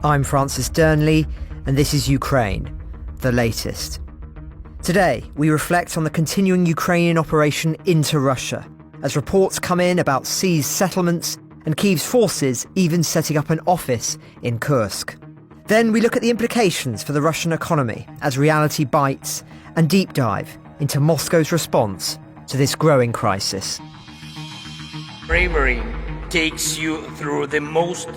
I'm Francis Dearnley, and this is Ukraine, the latest. Today, we reflect on the continuing Ukrainian operation into Russia, as reports come in about seized settlements and Kyiv's forces even setting up an office in Kursk. Then we look at the implications for the Russian economy as reality bites and deep dive into Moscow's response to this growing crisis. Bravery takes you through the most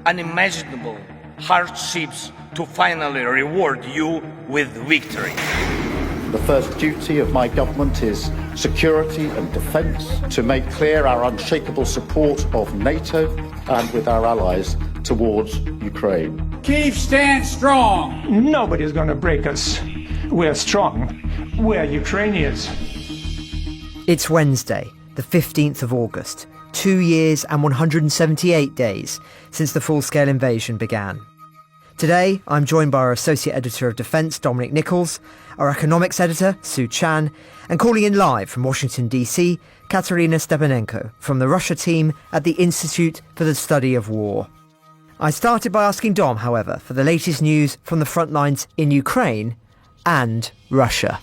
unimaginable hardships to finally reward you with victory. The first duty of my government is security and defence, to make clear our unshakable support of NATO and with our allies towards Ukraine. Kyiv stands strong. Nobody's going to break us. We're strong. We're Ukrainians. It's Wednesday, the 15th of August, 2 years and 178 days since the full-scale invasion began. Today, I'm joined by our Associate Editor of Defence, Dominic Nicholls, our Economics Editor, Szu Chan, and calling in live from Washington, D.C., Kateryna Stepanenko from the Russia team at the Institute for the Study of War. I started by asking Dom, however, for the latest news from the front lines in Ukraine and Russia.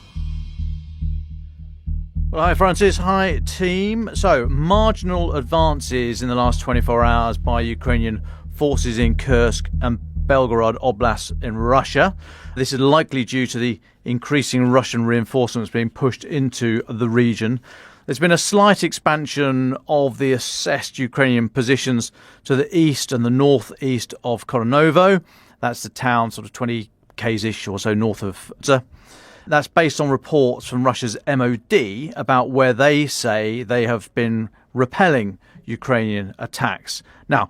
Well, hi Francis, hi team. So, marginal advances in the last 24 hours by Ukrainian forces in Kursk and Belgorod Oblast in Russia. This is likely due to the increasing Russian reinforcements being pushed into the region. There's been a slight expansion of the assessed Ukrainian positions to the east and the northeast of Koronovo. That's the town sort of 20 k's-ish or so north of Odessa. That's based on reports from Russia's MOD about where they say they have been repelling Ukrainian attacks. Now,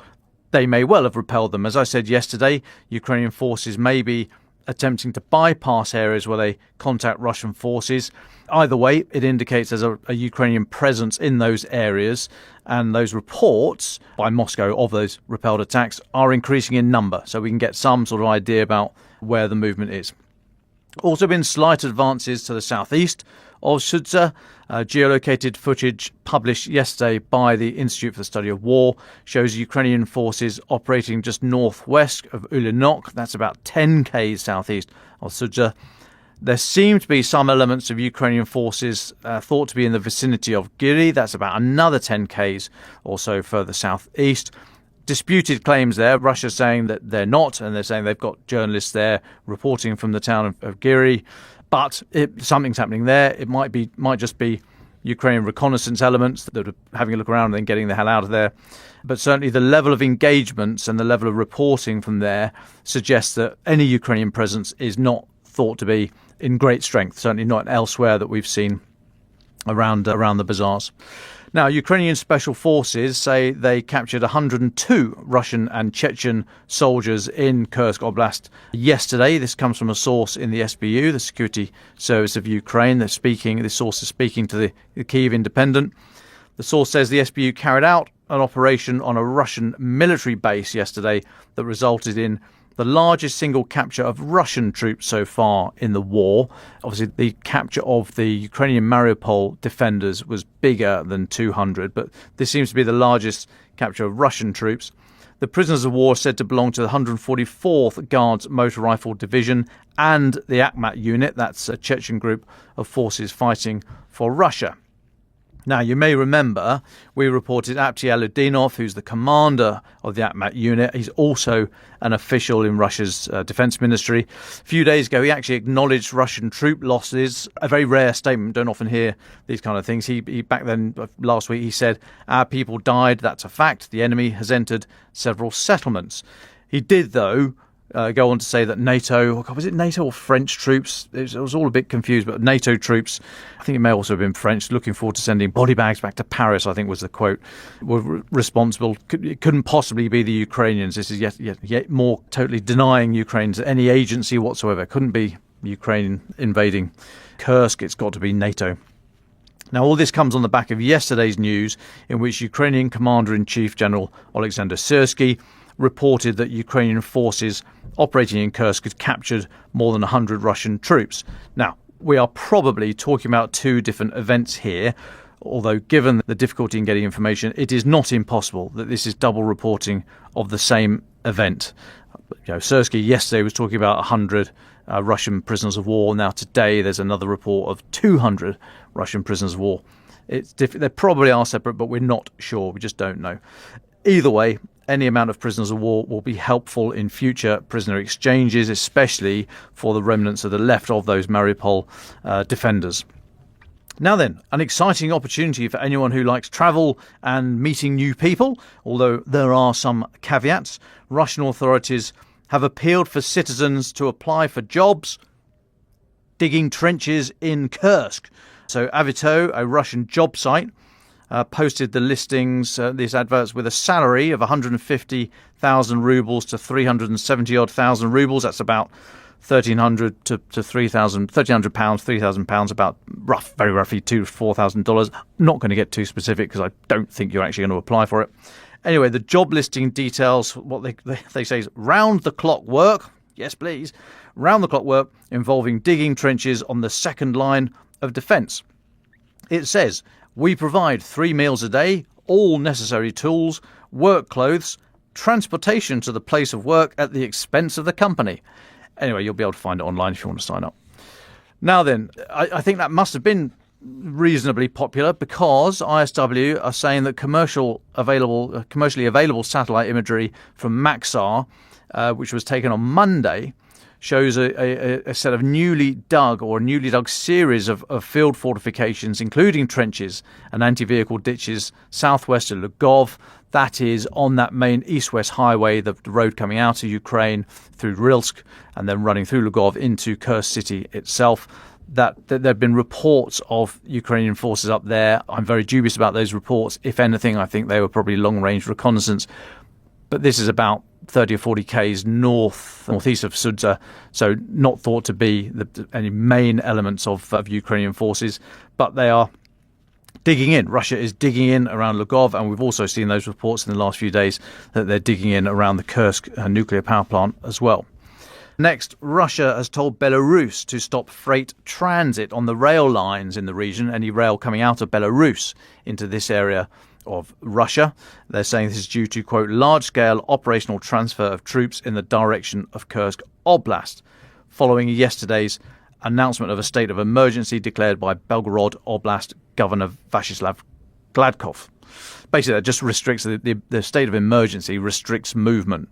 they may well have repelled them. As I said yesterday, Ukrainian forces may be attempting to bypass areas where they contact Russian forces. Either way, it indicates there's a Ukrainian presence in those areas, and those reports by Moscow of those repelled attacks are increasing in number, so we can get some sort of idea about where the movement is. Also been slight advances to the southeast of Szu Chan. Geolocated footage published yesterday by the Institute for the Study of War shows Ukrainian forces operating just northwest of Ulyanok. That's about 10 k's southeast of Szu Chan. There seem to be some elements of Ukrainian forces thought to be in the vicinity of Kyiv. That's about another 10 k's or so further southeast. Disputed claims there. Russia saying that they're not, and they're saying they've got journalists there reporting from the town of Kyiv. But something's happening there. It might just be Ukrainian reconnaissance elements that are having a look around and then getting the hell out of there. But certainly the level of engagements and the level of reporting from there suggests that any Ukrainian presence is not thought to be in great strength, certainly not elsewhere that we've seen around the bazaars. Now, Ukrainian special forces say they captured 102 Russian and Chechen soldiers in Kursk Oblast yesterday. This comes from a source in the SBU, the Security Service of Ukraine. This source is speaking to the Kyiv Independent. The source says the SBU carried out an operation on a Russian military base yesterday that resulted in the largest single capture of Russian troops so far in the war. Obviously, the capture of the Ukrainian Mariupol defenders was bigger than 200, but this seems to be the largest capture of Russian troops. The prisoners of war are said to belong to the 144th Guards Motor Rifle Division and the Akhmat unit. That's a Chechen group of forces fighting for Russia. Now, you may remember we reported Apti Aludinov, who's the commander of the Akhmat unit. He's also an official in Russia's defense ministry. A few days ago, he actually acknowledged Russian troop losses, a very rare statement. Don't often hear these kind of things. He back then, last week, he said, "Our people died. That's a fact. The enemy has entered several settlements." He did, though, go on to say that NATO, was it NATO or French troops? It was all a bit confused, but NATO troops, I think it may also have been French, looking forward to sending body bags back to Paris, I think was the quote, were responsible. It couldn't possibly be the Ukrainians. This is yet more totally denying Ukraine's any agency whatsoever. Couldn't be Ukraine invading Kursk. It's got to be NATO. Now, all this comes on the back of yesterday's news in which Ukrainian Commander-in-Chief General Alexander Syrsky reported that Ukrainian forces operating in Kursk had captured more than 100 Russian troops. Now, we are probably talking about two different events here, although given the difficulty in getting information, it is not impossible that this is double reporting of the same event. Sersky yesterday was talking about 100 Russian prisoners of war. Now today there's another report of 200 Russian prisoners of war. They probably are separate, but we're not sure. We just don't know. Either way, any amount of prisoners of war will be helpful in future prisoner exchanges, especially for the remnants of the left of those Mariupol defenders. Now then, an exciting opportunity for anyone who likes travel and meeting new people, although there are some caveats. Russian authorities have appealed for citizens to apply for jobs digging trenches in Kursk. So Avito, a Russian job site, posted the listings, these adverts, with a salary of 150,000 rubles to 370-odd thousand rubles. That's about 1,300 to 3,000, 1,300 pounds, 3,000 pounds, about very roughly $2,000 to $4,000. Not going to get too specific because I don't think you're actually going to apply for it. Anyway, the job listing details what they say is round-the-clock work. Yes, please. Round-the-clock work involving digging trenches on the second line of defence. It says, we provide 3 meals a day, all necessary tools, work clothes, transportation to the place of work at the expense of the company. Anyway, you'll be able to find it online if you want to sign up. Now then, I think that must have been reasonably popular because ISW are saying that commercially available satellite imagery from Maxar, which was taken on Monday, shows a set of newly dug series of field fortifications, including trenches and anti-vehicle ditches southwest of Lvov. That is on that main east-west highway, the road coming out of Ukraine through Rilsk and then running through Lvov into Kursk city itself. That there have been reports of Ukrainian forces up there. I'm very dubious about those reports. If anything, I think they were probably long-range reconnaissance. But this is about 30 or 40 k's northeast of Szu Chan, so not thought to be any main elements of Ukrainian forces. But they are digging in. Russia is digging in around Lvov, and we've also seen those reports in the last few days that they're digging in around the Kursk nuclear power plant as well. Next, Russia has told Belarus to stop freight transit on the rail lines in the region, any rail coming out of Belarus into this area of Russia. They're saying this is due to, quote, large-scale operational transfer of troops in the direction of Kursk Oblast, following yesterday's announcement of a state of emergency declared by Belgorod Oblast Governor Vyacheslav Gladkov. Basically, that just restricts the state of emergency, restricts movement,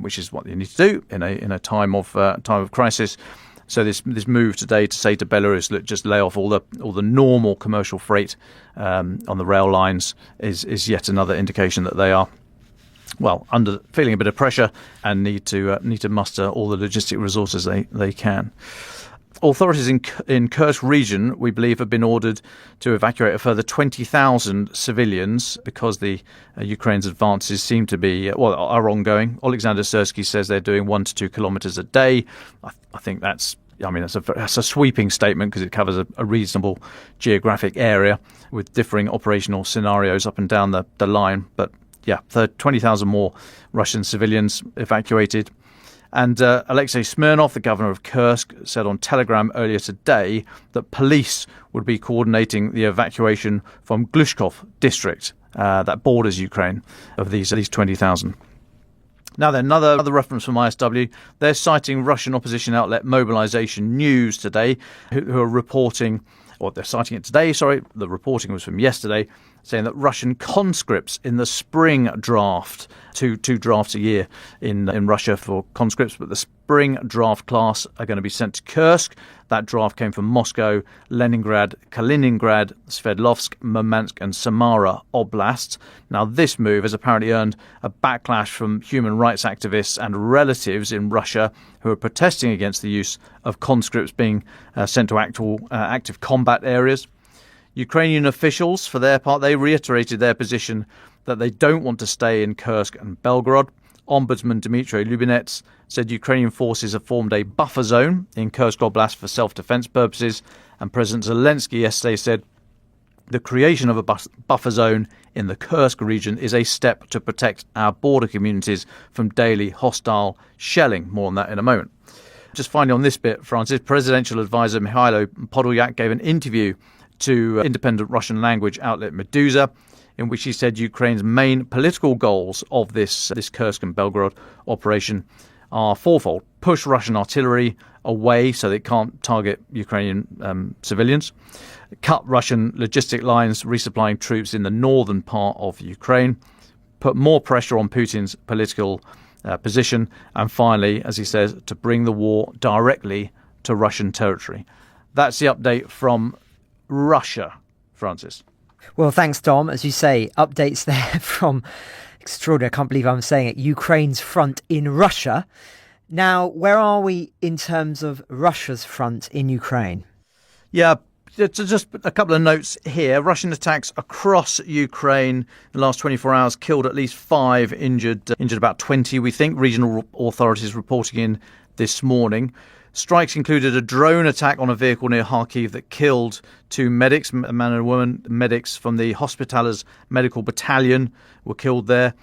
which is what you need to do in a time of crisis. So this move today to say to Belarus, look, just lay off all the normal commercial freight on the rail lines is yet another indication that they are, well, feeling a bit of pressure and need to muster all the logistic resources they can. Authorities in Kursk region, we believe, have been ordered to evacuate a further 20,000 civilians because the Ukraine's advances seem to be, are ongoing. Alexander Sersky says they're doing 1 to 2 kilometres a day. I think that's a sweeping statement because it covers a reasonable geographic area with differing operational scenarios up and down the line. But yeah, 20,000 more Russian civilians evacuated. And Alexei Smirnov, the governor of Kursk, said on Telegram earlier today that police would be coordinating the evacuation from Glushkov district that borders Ukraine of these 20,000. Now then, another reference from ISW. They're citing Russian opposition outlet Mobilization News today, who are reporting, or they're citing it today, sorry, the reporting was from yesterday, saying that Russian conscripts in the spring draft, two drafts a year in Russia for conscripts, but the spring draft class are going to be sent to Kursk. That draft came from Moscow, Leningrad, Kaliningrad, Sverdlovsk, Murmansk and Samara oblasts. Now this move has apparently earned a backlash from human rights activists and relatives in Russia who are protesting against the use of conscripts being sent to active combat areas. Ukrainian officials, for their part, they reiterated their position that they don't want to stay in Kursk and Belgorod. Ombudsman Dmitry Lubinets said Ukrainian forces have formed a buffer zone in Kursk Oblast for self-defense purposes, and President Zelensky yesterday said the creation of a buffer zone in the Kursk region is a step to protect our border communities from daily hostile shelling. More on that in a moment. Just finally on this bit, Francis, presidential advisor Mikhailo Podolyak gave an interview to independent Russian language outlet Meduza. in which he said Ukraine's main political goals of this Kursk and Belgorod operation are fourfold: push Russian artillery away so they can't target Ukrainian civilians, cut Russian logistic lines resupplying troops in the northern part of Ukraine, put more pressure on Putin's political position, and finally, as he says, to bring the war directly to Russian territory. That's the update from Russia, Francis. Well, thanks, Dom. As you say, updates there from extraordinary, I can't believe I'm saying it, Ukraine's front in Russia. Now, where are we in terms of Russia's front in Ukraine? Yeah, just a couple of notes here. Russian attacks across Ukraine in the last 24 hours killed at least 5, injured about 20, we think, regional authorities reporting in this morning. Strikes included a drone attack on a vehicle near Kyiv that killed 2 medics, a man and a woman. Medics from the Hospitalers Medical Battalion were killed there.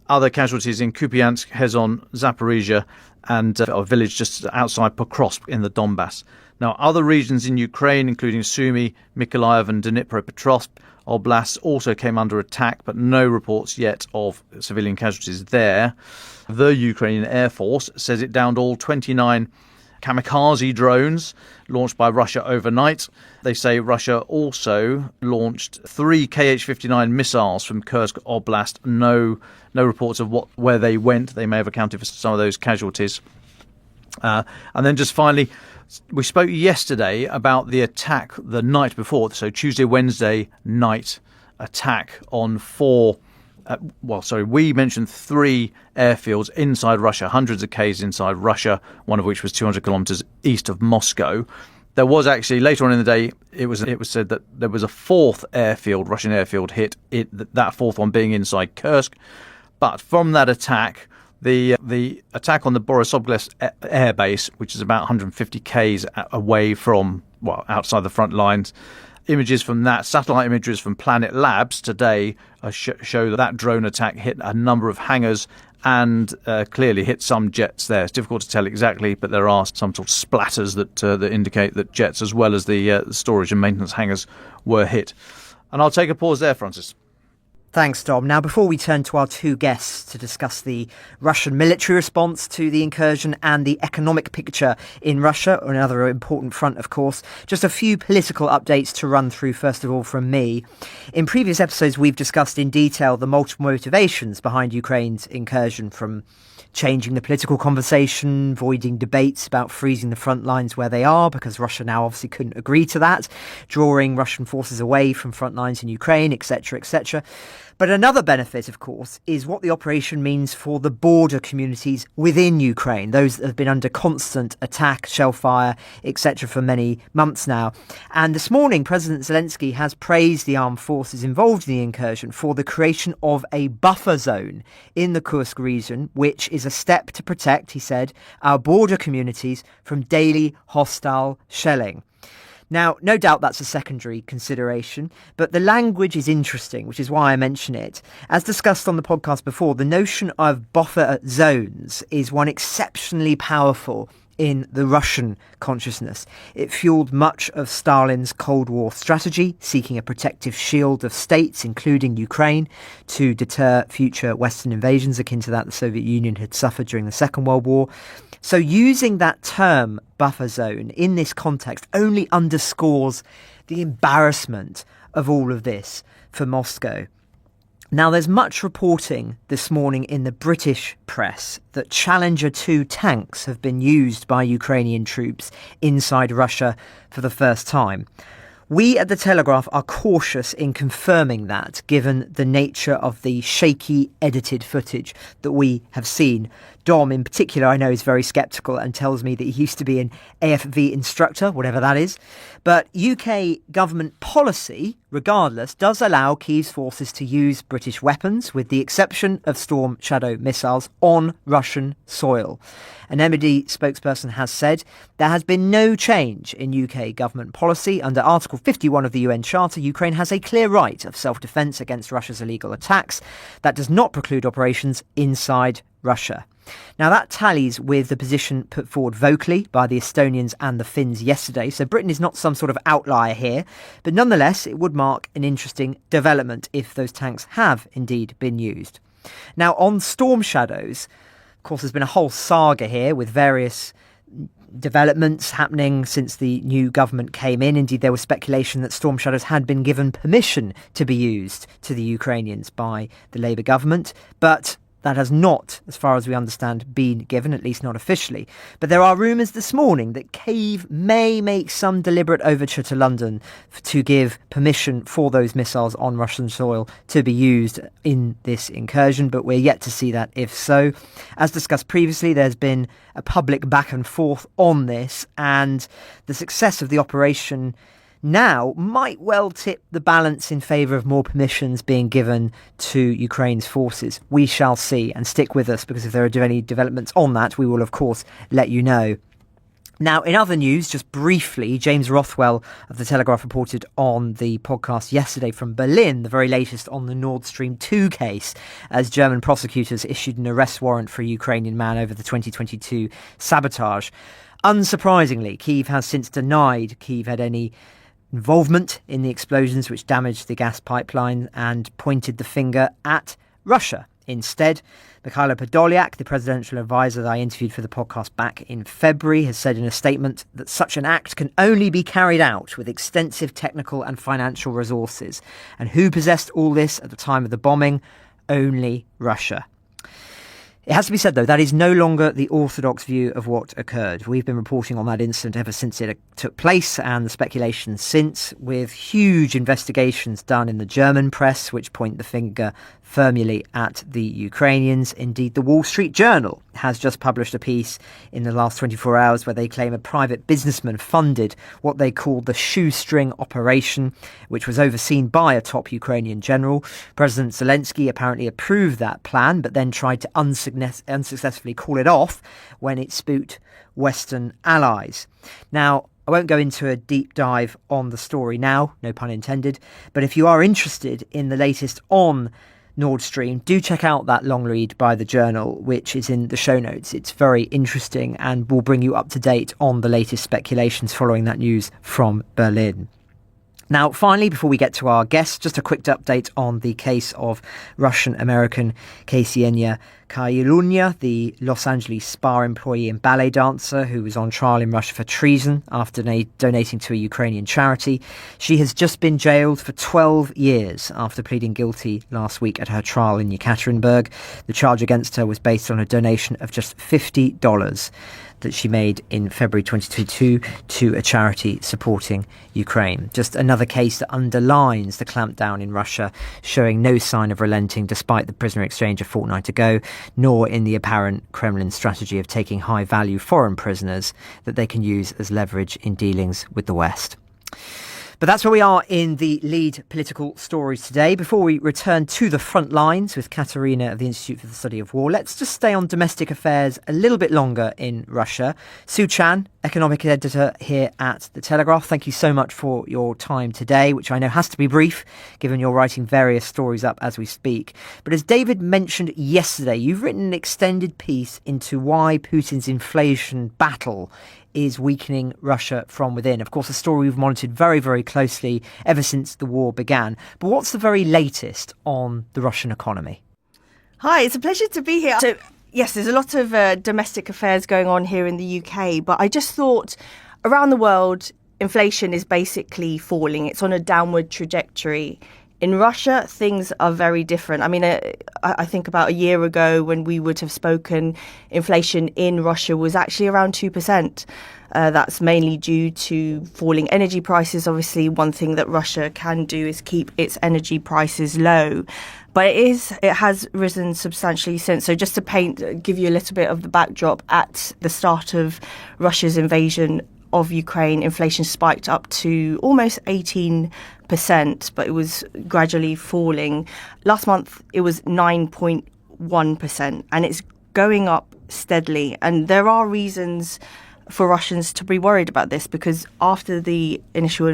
Other casualties in Kupiansk, Kherson, Zaporizhia, and a village just outside Pokrovsk in the Donbass. Now, other regions in Ukraine, including Sumy, Mykolaiv and Dnipropetrovsk oblasts, also came under attack, but no reports yet of civilian casualties there. The Ukrainian Air Force says it downed all 29 kamikaze drones launched by Russia overnight. They say Russia also launched 3 Kh-59 missiles from Kursk Oblast. No reports of where they went. They may have accounted for some of those casualties. And then just finally, we spoke yesterday about the attack the night before, so Tuesday, Wednesday night attack on 4. We mentioned 3 airfields inside Russia, hundreds of Ks inside Russia, one of which was 200 kilometers east of Moscow. There was actually, later on in the day, it was said that there was a 4th airfield, Russian airfield hit, that 4th one being inside Kursk. But from that attack, the attack on the Borisoglebsk air base, which is about 150 Ks away from, outside the front lines, images from that, satellite images from Planet Labs today show that drone attack hit a number of hangars and clearly hit some jets there. It's difficult to tell exactly, but there are some sort of splatters that indicate that jets as well as the storage and maintenance hangars were hit. And I'll take a pause there, Francis. Thanks, Dom. Now, before we turn to our 2 guests to discuss the Russian military response to the incursion and the economic picture in Russia, or another important front, of course, just a few political updates to run through, first of all, from me. In previous episodes, we've discussed in detail the multiple motivations behind Ukraine's incursion, from changing the political conversation, avoiding debates about freezing the front lines where they are, because Russia now obviously couldn't agree to that, drawing Russian forces away from front lines in Ukraine, etc., etc. But another benefit, of course, is what the operation means for the border communities within Ukraine, those that have been under constant attack, shellfire, etc. for many months now. And this morning, President Zelensky has praised the armed forces involved in the incursion for the creation of a buffer zone in the Kursk region, which is a step to protect, he said, our border communities from daily hostile shelling. Now, no doubt that's a secondary consideration, but the language is interesting, which is why I mention it. As discussed on the podcast before, the notion of buffer zones is one exceptionally powerful in the Russian consciousness. It fueled much of Stalin's Cold War strategy, seeking a protective shield of states, including Ukraine, to deter future Western invasions akin to that the Soviet Union had suffered during the Second World War. So using that term, buffer zone, in this context only underscores the embarrassment of all of this for Moscow. Now, there's much reporting this morning in the British press that Challenger 2 tanks have been used by Ukrainian troops inside Russia for the first time. We at the Telegraph are cautious in confirming that, given the nature of the shaky edited footage that we have seen. Dom, in particular, I know is very sceptical and tells me that he used to be an AFV instructor, whatever that is. But UK government policy, regardless, does allow Kyiv's forces to use British weapons, with the exception of Storm Shadow missiles, on Russian soil. An MOD spokesperson has said there has been no change in UK government policy. Under Article 51 of the UN Charter, Ukraine has a clear right of self-defence against Russia's illegal attacks. That does not preclude operations inside Russia. Now, that tallies with the position put forward vocally by the Estonians and the Finns yesterday, so Britain is not some sort of outlier here, but nonetheless, it would mark an interesting development if those tanks have indeed been used. Now, on Storm Shadows, of course, there's been a whole saga here with various developments happening since the new government came in. Indeed, there was speculation that Storm Shadows had been given permission to be used to the Ukrainians by the Labour government, but that has not, as far as we understand, been given, at least not officially. But there are rumours this morning that Kyiv may make some deliberate overture to London to give permission for those missiles on Russian soil to be used in this incursion, but we're yet to see that if so. As discussed previously, there's been a public back and forth on this, and the success of the operation now might well tip the balance in favour of more permissions being given to Ukraine's forces. We shall see, and stick with us, because if there are any developments on that, we will of course let you know. Now, in other news, just briefly, James Rothwell of the Telegraph reported on the podcast yesterday from Berlin, the very latest on the Nord Stream 2 case, as German prosecutors issued an arrest warrant for a Ukrainian man over the 2022 sabotage. Unsurprisingly, Kyiv has since denied Kyiv had any involvement in the explosions which damaged the gas pipeline and pointed the finger at Russia. Instead, Mikhailo Podolyak, the presidential advisor that I interviewed for the podcast back in February, has said in a statement that such an act can only be carried out with extensive technical and financial resources. And who possessed all this at the time of the bombing? Only Russia. It has to be said, though, that is no longer the orthodox view of what occurred. We've been reporting on that incident ever since it took place, and the speculation since, with huge investigations done in the German press, which point the finger firmly at the Ukrainians. Indeed, the Wall Street Journal has just published a piece in the last 24 hours where they claim a private businessman funded what they call the shoestring operation, which was overseen by a top Ukrainian general. President Zelensky apparently approved that plan, but then tried to unsuccessfully call it off when it spooked Western allies. Now, I won't go into a deep dive on the story now, no pun intended, but if you are interested in the latest on Nord Stream, do check out that long read by the Journal, which is in the show notes. It's very interesting and will bring you up to date on the latest speculations following that news from Berlin. Now, finally, before we get to our guests, just a quick update on the case of Russian-American Kateryna, the Los Angeles spa employee and ballet dancer who was on trial in Russia for treason after donating to a Ukrainian charity. She has just been jailed for 12 years after pleading guilty last week at her trial in Yekaterinburg. The charge against her was based on a donation of just $50 that she made in February 2022 to a charity supporting Ukraine. Just another case that underlines the clampdown in Russia, showing no sign of relenting despite the prisoner exchange a fortnight ago, nor in the apparent Kremlin strategy of taking high-value foreign prisoners that they can use as leverage in dealings with the West. But that's where we are in the lead political stories today. Before we return to the front lines with Kateryna of the Institute for the Study of War, let's just stay on domestic affairs a little bit longer in Russia. Szu Chan, economic editor here at The Telegraph, thank you so much for your time today, which I know has to be brief, given you're writing various stories up as we speak. But as David mentioned yesterday, you've written an extended piece into why Putin's inflation battle is weakening Russia from within. Of course, a story we've monitored very, very closely ever since the war began. But what's the very latest on the Russian economy? Hi, it's a pleasure to be here. So, yes, there's a lot of domestic affairs going on here in the UK, but I just thought around the world, inflation is basically falling. It's on a downward trajectory. In Russia, things are very different. I mean, I think about a year ago when we would have spoken, inflation in Russia was actually around 2%. That's mainly due to falling energy prices. Obviously, one thing that Russia can do is keep its energy prices low. But it has risen substantially since. So just to give you a little bit of the backdrop, at the start of Russia's invasion of Ukraine, inflation spiked up to almost 18%, but it was gradually falling. Last month, it was 9.1%, and it's going up steadily. And there are reasons for Russians to be worried about this, because after the initial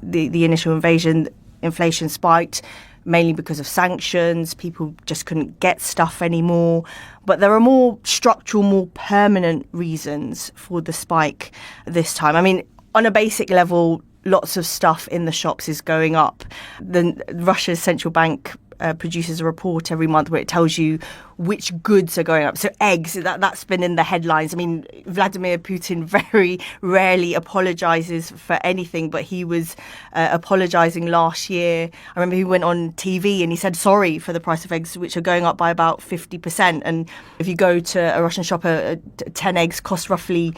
invasion, inflation spiked. mainly because of sanctions. People just couldn't get stuff anymore. But there are more structural, more permanent reasons for the spike this time. I mean, on a basic level, lots of stuff in the shops is going up. Russia's central bank produces a report every month where it tells you which goods are going up. So eggs, that's been in the headlines. I mean, Vladimir Putin very rarely apologises for anything, but he was apologising last year. I remember he went on TV and he said sorry for the price of eggs, which are going up by about 50%. And if you go to a Russian shop, 10 eggs cost roughly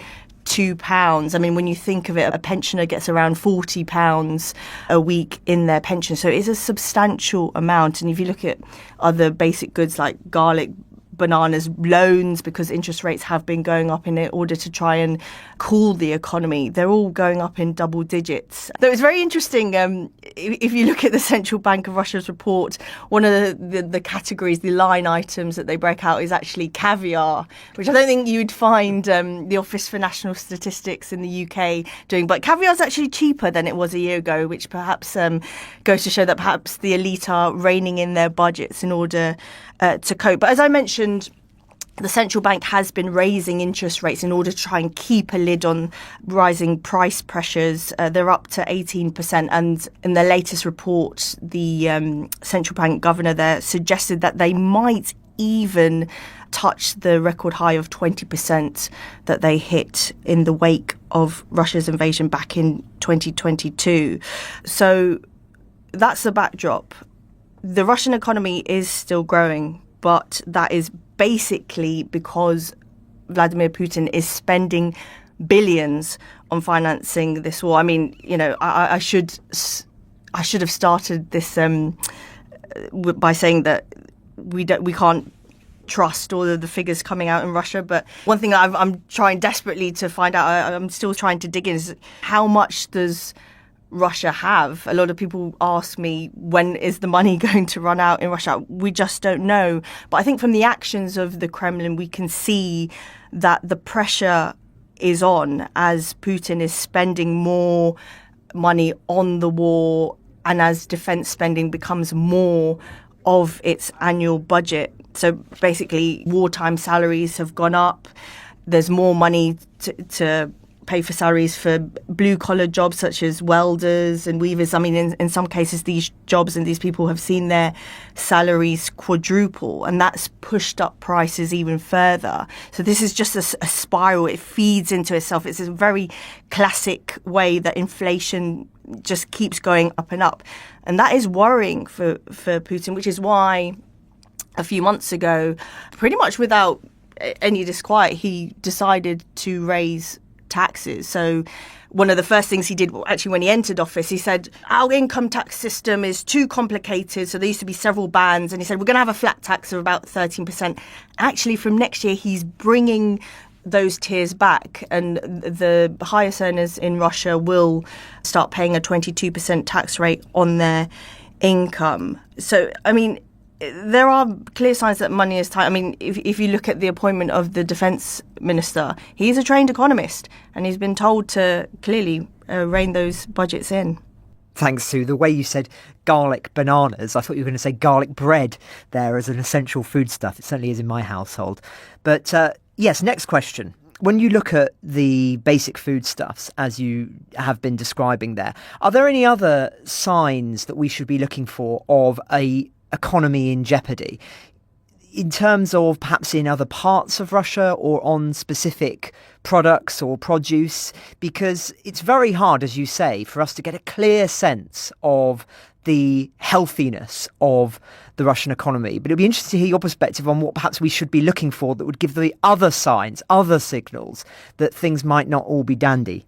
£2. I mean, when you think of it, a pensioner gets around £40 a week in their pension. So it is a substantial amount. And if you look at other basic goods like garlic, bananas, loans, because interest rates have been going up in order to try and cool the economy, they're all going up in double digits. So it's very interesting. If you look at the Central Bank of Russia's report, one of the categories, the line items that they break out is actually caviar, which I don't think you'd find the Office for National Statistics in the UK doing. But caviar is actually cheaper than it was a year ago, which perhaps goes to show that perhaps the elite are reining in their budgets in order to cope. But as I mentioned, the central bank has been raising interest rates in order to try and keep a lid on rising price pressures. They're up to 18%. And in the latest report, the central bank governor there suggested that they might even touch the record high of 20% that they hit in the wake of Russia's invasion back in 2022. So that's the backdrop. The Russian economy is still growing, but that is basically because Vladimir Putin is spending billions on financing this war. I mean, you know, I should have started this by saying that we can't trust all of the figures coming out in Russia. But one thing that I'm trying desperately to find out, I'm still trying to dig in, is how much does Russia have? A lot of people ask me, when is the money going to run out in Russia? We just don't know. But I think from the actions of the Kremlin, we can see that the pressure is on as Putin is spending more money on the war and as defence spending becomes more of its annual budget. So basically, wartime salaries have gone up. There's more money to pay for salaries for blue-collar jobs such as welders and weavers. I mean, in some cases, these jobs and these people have seen their salaries quadruple, and that's pushed up prices even further. So this is just a spiral. It feeds into itself. It's a very classic way that inflation just keeps going up and up. And that is worrying for Putin, which is why a few months ago, pretty much without any disquiet, he decided to raise taxes. So one of the first things he did, actually when he entered office, he said, our income tax system is too complicated. So there used to be several bands. And he said, we're going to have a flat tax of about 13%. Actually, from next year, he's bringing those tiers back. And the highest earners in Russia will start paying a 22% tax rate on their income. So, I mean, there are clear signs that money is tight. I mean, if you look at the appointment of the defence minister, he's a trained economist and he's been told to clearly rein those budgets in. Thanks, Sue. The way you said garlic bananas, I thought you were going to say garlic bread there as an essential foodstuff. It certainly is in my household. But yes, next question. When you look at the basic foodstuffs, as you have been describing there, are there any other signs that we should be looking for of a economy in jeopardy in terms of perhaps in other parts of Russia or on specific products or produce? Because it's very hard, as you say, for us to get a clear sense of the healthiness of the Russian economy. But it'd be interesting to hear your perspective on what perhaps we should be looking for that would give the other signs, other signals that things might not all be dandy.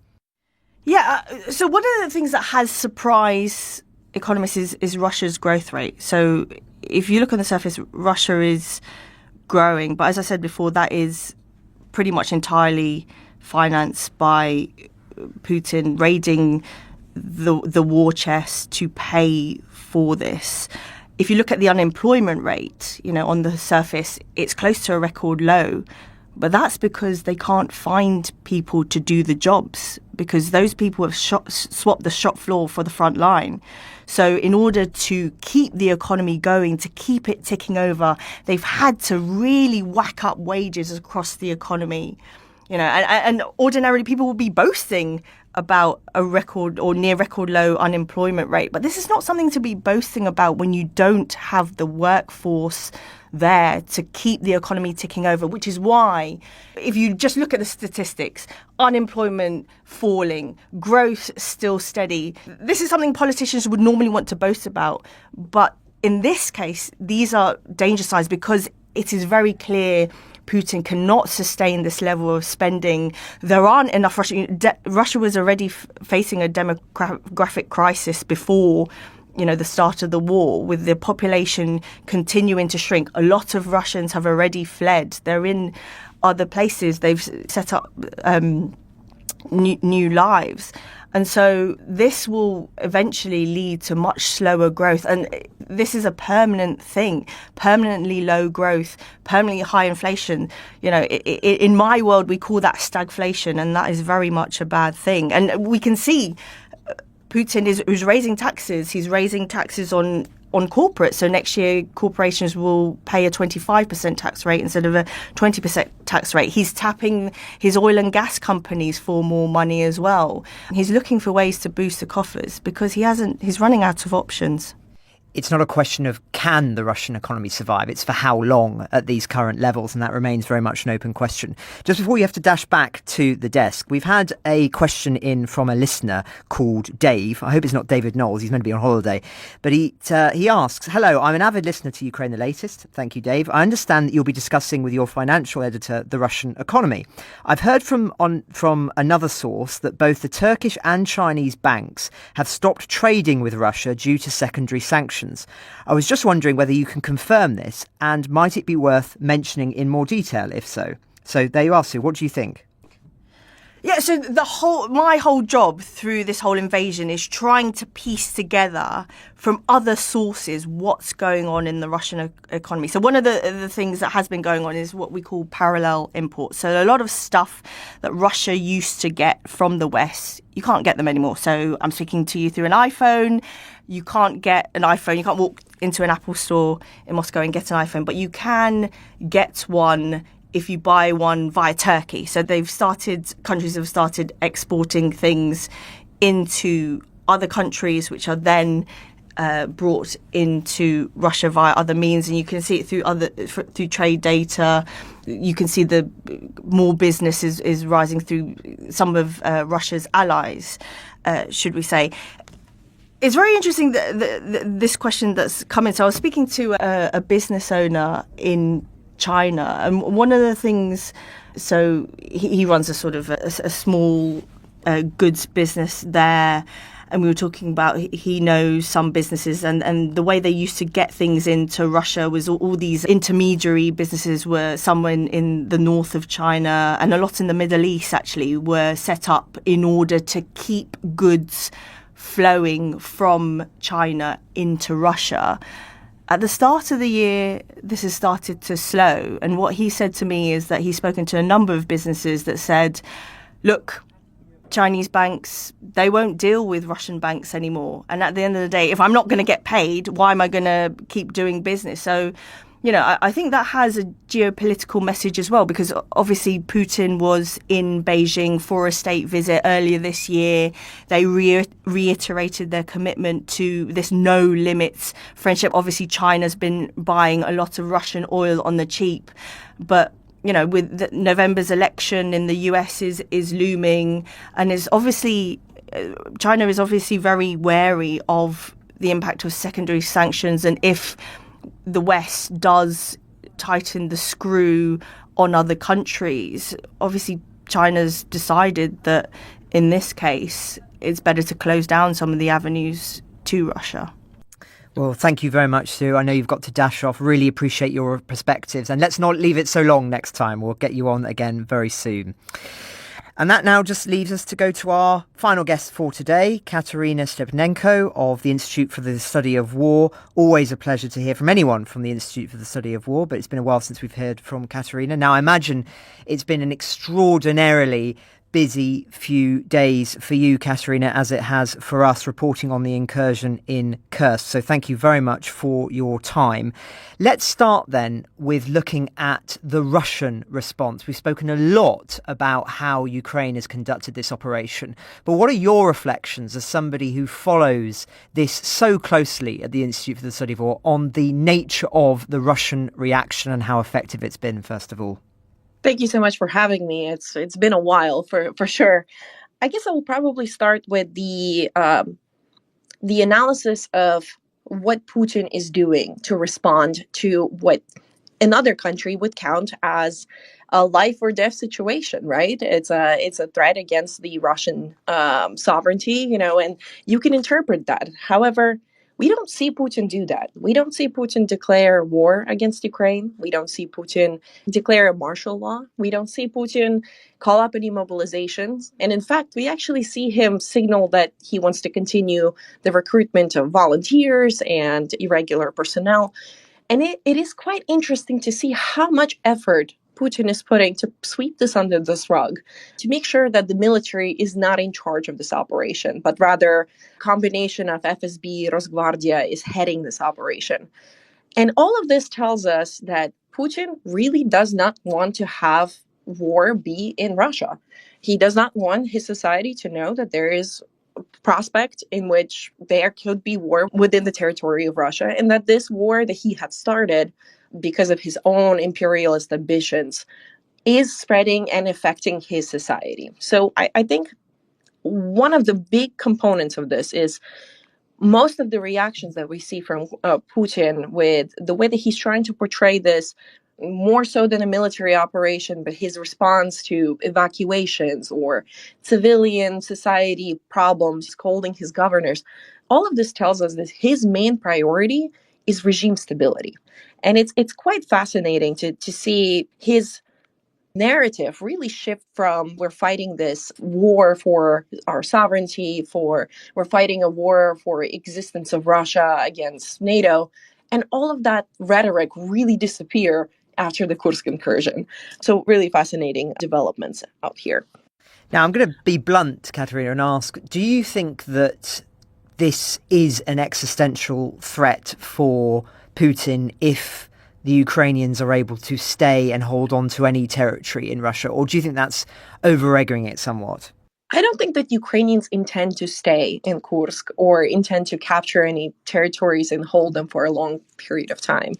Yeah, so one of the things that has surprised economists is Russia's growth rate. So if you look on the surface, Russia is growing. But as I said before, that is pretty much entirely financed by Putin raiding the war chest to pay for this. If you look at the unemployment rate, you know, on the surface, it's close to a record low. But that's because they can't find people to do the jobs, because those people have swapped the shop floor for the front line. So in order to keep the economy going, to keep it ticking over, they've had to really whack up wages across the economy. And ordinarily people will be boasting about a record or near record low unemployment rate. But this is not something to be boasting about when you don't have the workforce there to keep the economy ticking over, which is why, if you just look at the statistics, unemployment falling, growth still steady. This is something politicians would normally want to boast about. But in this case, these are danger signs, because it is very clear Putin cannot sustain this level of spending. There aren't enough Russia was already facing a demographic crisis before the start of the war, with the population continuing to shrink. A lot of Russians have already fled. They're in other places. They've set up new lives. And so this will eventually lead to much slower growth. And this is a permanent thing, permanently low growth, permanently high inflation. In my world, we call that stagflation, and that is very much a bad thing. And we can see Putin is raising taxes. He's raising taxes on corporates. So next year, corporations will pay a 25% tax rate instead of a 20% tax rate. He's tapping his oil and gas companies for more money as well. He's looking for ways to boost the coffers because he's running out of options. It's not a question of can the Russian economy survive, it's for how long at these current levels, and that remains very much an open question. Just before you have to dash back to the desk, we've had a question in from a listener called Dave. I hope it's not David Knowles, he's meant to be on holiday. But he asks, hello, I'm an avid listener to Ukraine the Latest. Thank you, Dave. I understand that you'll be discussing with your financial editor the Russian economy. I've heard from another source that both the Turkish and Chinese banks have stopped trading with Russia due to secondary sanctions. I was just wondering whether you can confirm this, and might it be worth mentioning in more detail if so? So there you are, Sue. What do you think? Yeah, so my whole job through this whole invasion is trying to piece together from other sources what's going on in the Russian economy. So one of the things that has been going on is what we call parallel imports. So a lot of stuff that Russia used to get from the West, you can't get them anymore. So I'm speaking to you through an iPhone. You can't get an iPhone. You can't walk into an Apple store in Moscow and get an iPhone, but you can get one if you buy one via Turkey. So countries have started exporting things into other countries, which are then brought into Russia via other means. And you can see it through trade data. You can see the more business is rising through some of Russia's allies, should we say. It's very interesting this question that's come in. So I was speaking to a business owner in China, and one of the things, so he runs a sort of a small goods business there, and we were talking about he knows some businesses and the way they used to get things into Russia was all these intermediary businesses were somewhere in the north of China, and a lot in the Middle East actually were set up in order to keep goods flowing from China into Russia. At the start of the year, this has started to slow. And what he said to me is that he's spoken to a number of businesses that said, look, Chinese banks, they won't deal with Russian banks anymore. And at the end of the day, if I'm not going to get paid, why am I going to keep doing business? So, I think that has a geopolitical message as well, because obviously Putin was in Beijing for a state visit earlier this year. They reiterated their commitment to this no limits friendship. Obviously, China's been buying a lot of Russian oil on the cheap. But, with November's election in the US is looming, and China is obviously very wary of the impact of secondary sanctions, and if the West does tighten the screw on other countries, obviously China's decided that in this case it's better to close down some of the avenues to Russia. Well, thank you very much, Sue. I know you've got to dash off. Really appreciate your perspectives, and let's not leave it so long next time. We'll get you on again very soon. And that now just leaves us to go to our final guest for today, Kateryna Stepanenko of the Institute for the Study of War. Always a pleasure to hear from anyone from the Institute for the Study of War, but it's been a while since we've heard from Kateryna. Now, I imagine it's been an extraordinarily busy few days for you, Kateryna, as it has for us reporting on the incursion in Kursk. So thank you very much for your time. Let's start then with looking at the Russian response. We've spoken a lot about how Ukraine has conducted this operation, but what are your reflections as somebody who follows this so closely at the Institute for the Study of War on the nature of the Russian reaction and how effective it's been, first of all? Thank you so much for having me. It's been a while for sure. I guess I will probably start with the analysis of what Putin is doing to respond to what another country would count as a life or death situation, right? It's a threat against the Russian sovereignty, and you can interpret that. However, we don't see Putin do that. We don't see Putin declare war against Ukraine. We don't see Putin declare a martial law. We don't see Putin call up any mobilizations. And in fact, we actually see him signal that he wants to continue the recruitment of volunteers and irregular personnel. And it is quite interesting to see how much effort Putin is putting to sweep this under this rug, to make sure that the military is not in charge of this operation, but rather a combination of FSB, Rosgvardia is heading this operation. And all of this tells us that Putin really does not want to have war be in Russia. He does not want his society to know that there is prospect in which there could be war within the territory of Russia, and that this war that he had started because of his own imperialist ambitions is spreading and affecting his society. So I think one of the big components of this is most of the reactions that we see from Putin with the way that he's trying to portray this more so than a military operation, but his response to evacuations or civilian society problems, scolding his governors, all of this tells us that his main priority is regime stability. And it's quite fascinating to see his narrative really shift from we're fighting this war for our sovereignty, we're fighting a war for existence of Russia against NATO, and all of that rhetoric really disappear after the Kursk incursion. So really fascinating developments out here. Now, I'm going to be blunt, Kateryna, and ask, do you think that this is an existential threat for Putin if the Ukrainians are able to stay and hold on to any territory in Russia? Or do you think that's over-egging it somewhat? I don't think that Ukrainians intend to stay in Kursk or intend to capture any territories and hold them for a long period of time.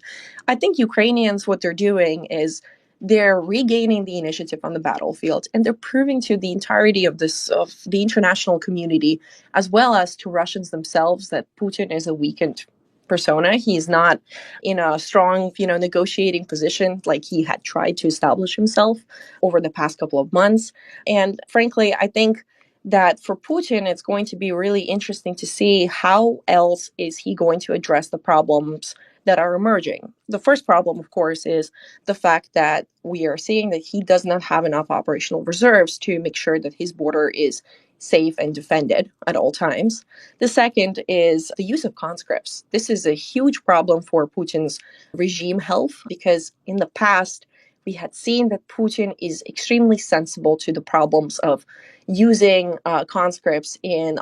I think Ukrainians, what they're doing is they're regaining the initiative on the battlefield, and they're proving to the entirety of the international community, as well as to Russians themselves, that Putin is a weakened persona. He's not in a strong, negotiating position like he had tried to establish himself over the past couple of months. And frankly, I think that for Putin, it's going to be really interesting to see how else is he going to address the problems that are emerging. The first problem, of course, is the fact that we are seeing that he does not have enough operational reserves to make sure that his border is safe and defended at all times. The second is the use of conscripts. This is a huge problem for Putin's regime health, because in the past, we had seen that Putin is extremely sensible to the problems of using conscripts in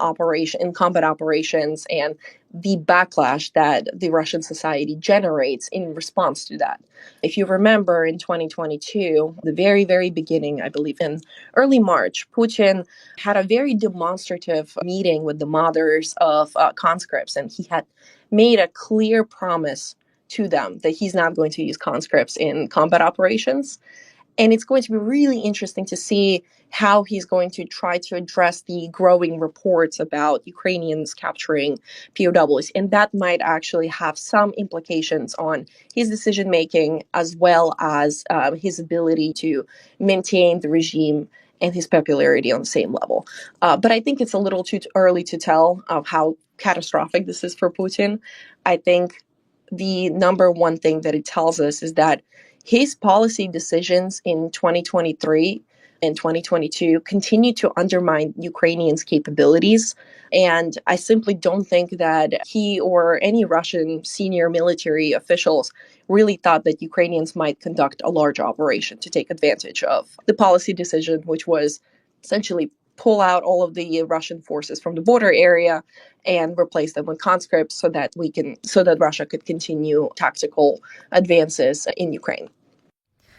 combat operations, and the backlash that the Russian society generates in response to that. If you remember, in 2022, the very, very beginning, I believe in early March, Putin had a very demonstrative meeting with the mothers of conscripts, and he had made a clear promise to them that he's not going to use conscripts in combat operations. And it's going to be really interesting to see how he's going to try to address the growing reports about Ukrainians capturing POWs. And that might actually have some implications on his decision-making, as well as his ability to maintain the regime and his popularity on the same level. But I think it's a little too early to tell how catastrophic this is for Putin. I think the number one thing that it tells us is that his policy decisions in 2023 in 2022 continued to undermine Ukrainians' capabilities. And I simply don't think that he or any Russian senior military officials really thought that Ukrainians might conduct a large operation to take advantage of the policy decision, which was essentially pull out all of the Russian forces from the border area and replace them with conscripts so that Russia could continue tactical advances in Ukraine.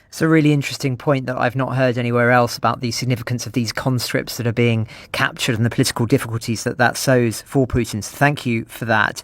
It's a really interesting point that I've not heard anywhere else about the significance of these conscripts that are being captured and the political difficulties that sows for Putin. So thank you for that.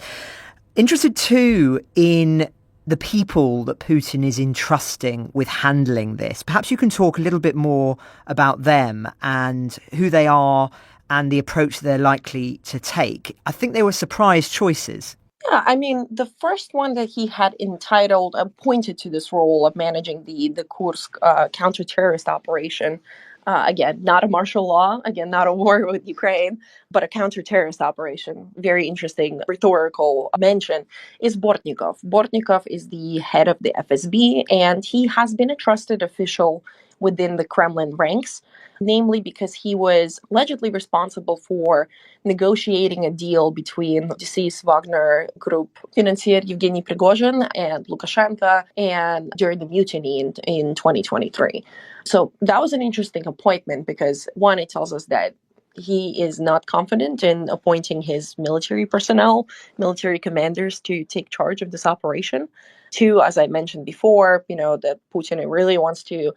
Interested too in the people that Putin is entrusting with handling this. Perhaps you can talk a little bit more about them and who they are and the approach they're likely to take. I think they were surprise choices. Yeah, I mean, the first one that he had appointed to this role of managing the Kursk counter-terrorist operation, again, not a martial law, again, not a war with Ukraine, but a counter-terrorist operation. Very interesting rhetorical mention is Bortnikov. Bortnikov is the head of the FSB, and he has been a trusted official within the Kremlin ranks, namely because he was allegedly responsible for negotiating a deal between deceased Wagner Group financier Yevgeny Prigozhin and Lukashenko and during the mutiny in 2023. So that was an interesting appointment because, one, it tells us that he is not confident in appointing his military personnel, military commanders to take charge of this operation. Two, as I mentioned before, that Putin really wants to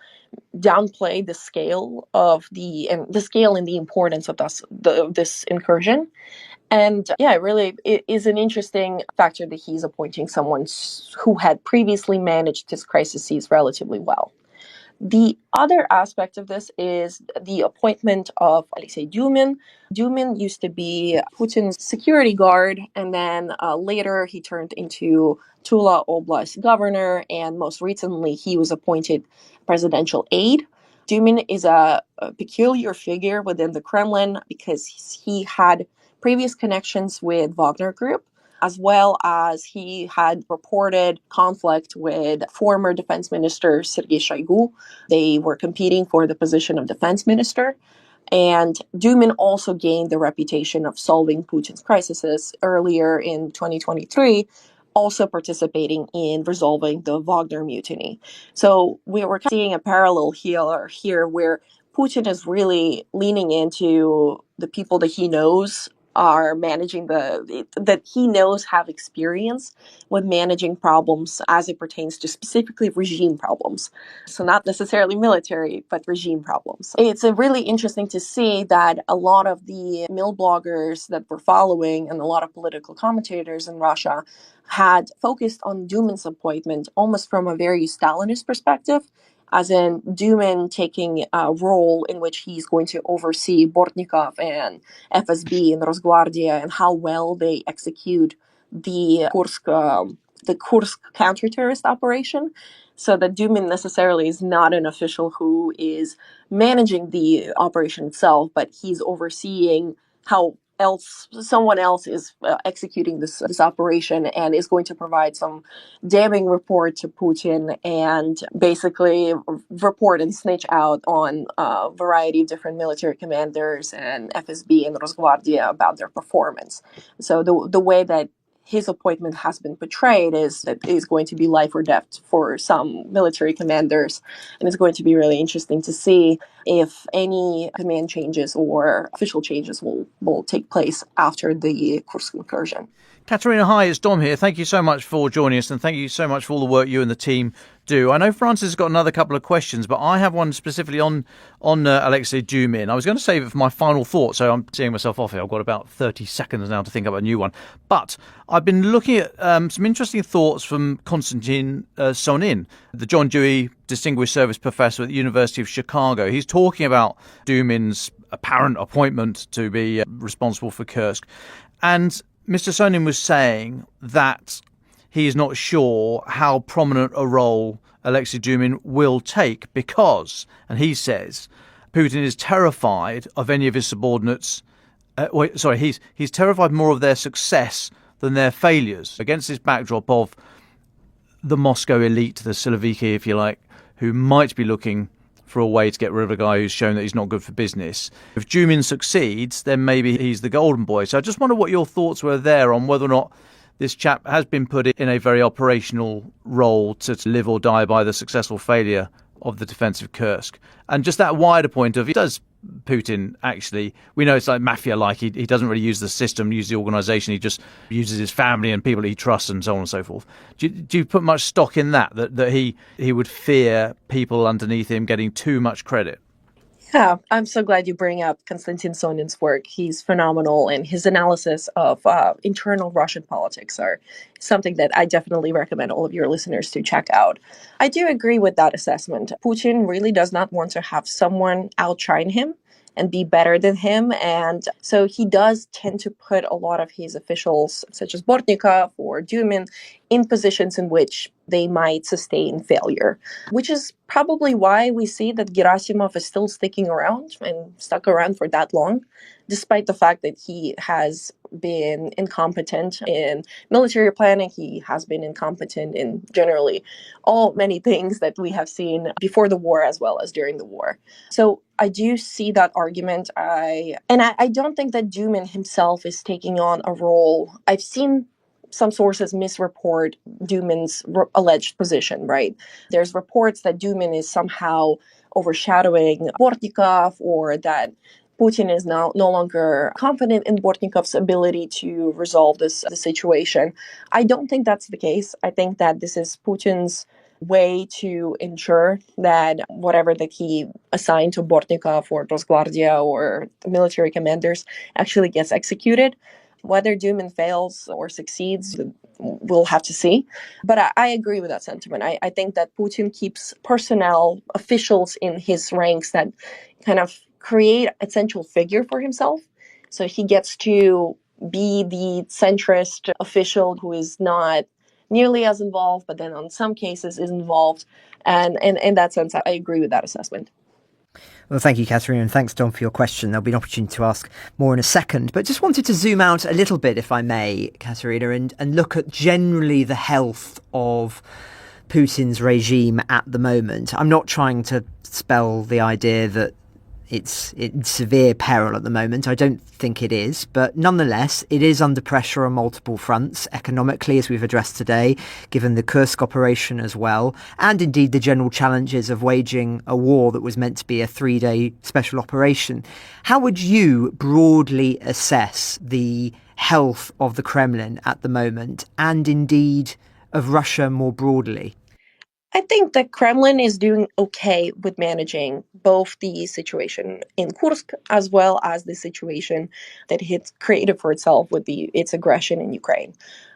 downplay the scale and the importance of this incursion. And it is an interesting factor that he's appointing someone who had previously managed his crises relatively well. The other aspect of this is the appointment of Alexei Dumin. Dumin used to be Putin's security guard, and then later he turned into Tula Oblast governor, and most recently he was appointed presidential aide. Dumin is a peculiar figure within the Kremlin because he had previous connections with Wagner Group, as well as he had reported conflict with former defense minister Sergei Shoigu. They were competing for the position of defense minister. And Dumin also gained the reputation of solving Putin's crises earlier in 2023, also participating in resolving the Wagner mutiny. So we were seeing a parallel here where Putin is really leaning into the people that he knows are managing that he knows have experience with managing problems as it pertains to specifically regime problems. So not necessarily military, but regime problems. It's really interesting to see that a lot of the mill bloggers that we're following and a lot of political commentators in Russia had focused on Dumin's appointment almost from a very Stalinist perspective, as in Dumin taking a role in which he's going to oversee Bortnikov and FSB and Rosgvardia and how well they execute the Kursk counter-terrorist operation. So that Dumin necessarily is not an official who is managing the operation itself, but he's overseeing how someone else is executing this operation and is going to provide some damning report to Putin and basically report and snitch out on a variety of different military commanders and FSB and Rosgvardia about their performance. So the way that his appointment has been portrayed is that it is going to be life or death for some military commanders. And it's going to be really interesting to see if any command changes or official changes will take place after the Kursk incursion. Kateryna, hi, it's Dom here. Thank you so much for joining us, and thank you so much for all the work you and the team do. I know Francis has got another couple of questions, but I have one specifically on Alexei Dumin. I was going to save it for my final thought, so I'm seeing myself off here. I've got about 30 seconds now to think up a new one. But I've been looking at some interesting thoughts from Konstantin Sonin, the John Dewey Distinguished Service Professor at the University of Chicago. He's talking about Dumin's apparent appointment to be responsible for Kursk. And Mr. Sonin was saying that he is not sure how prominent a role Alexei Dumin will take because, and he says, Putin is terrified of any of his subordinates. He's terrified more of their success than their failures. Against this backdrop of the Moscow elite, the Siloviki, if you like, who might be looking for a way to get rid of a guy who's shown that he's not good for business. If Dumin succeeds, then maybe he's the golden boy. So I just wonder what your thoughts were there on whether or not this chap has been put in a very operational role to live or die by the successful failure of the defence of Kursk. And just that wider point of, does Putin actually, we know it's like mafia-like, he doesn't really use the system, use the organisation, he just uses his family and people he trusts and so on and so forth. Do you put much stock in that he would fear people underneath him getting too much credit? Yeah, I'm so glad you bring up Konstantin Sonin's work. He's phenomenal, and his analysis of internal Russian politics are something that I definitely recommend all of your listeners to check out. I do agree with that assessment. Putin really does not want to have someone outshine him and be better than him. And so he does tend to put a lot of his officials, such as Bortnikov or Dumin, in positions in which they might sustain failure, which is probably why we see that Gerasimov is still sticking around and stuck around for that long, despite the fact that he has been incompetent in military planning. He has been incompetent in generally many things that we have seen before the war as well as during the war. So I do see that argument. I don't think that Dumin himself is taking on a role. I've seen some sources misreport Dumin's alleged position, right? There's reports that Dumin is somehow overshadowing Bortnikov, or that Putin is now no longer confident in Bortnikov's ability to resolve the situation. I don't think that's the case. I think that this is Putin's way to ensure that whatever that he assigned to Bortnikov or Rosgvardia or the military commanders actually gets executed. Whether Dumin fails or succeeds, we'll have to see. But I agree with that sentiment. I think that Putin keeps personnel, officials in his ranks that kind of create a central figure for himself. So he gets to be the centrist official who is not nearly as involved, but then on some cases is involved. And in that sense, I agree with that assessment. Well, thank you, Kateryna, and thanks, Dom, for your question. There'll be an opportunity to ask more in a second. But just wanted to zoom out a little bit, if I may, Kateryna, and look at generally the health of Putin's regime at the moment. I'm not trying to spell the idea that it's in severe peril at the moment. I don't think it is, but nonetheless, it is under pressure on multiple fronts, economically, as we've addressed today, given the Kursk operation as well, and indeed the general challenges of waging a war that was meant to be a 3-day special operation. How would you broadly assess the health of the Kremlin at the moment, and indeed of Russia more broadly? I think the Kremlin is doing okay with managing both the situation in Kursk as well as the situation that it's created for itself with its aggression in Ukraine.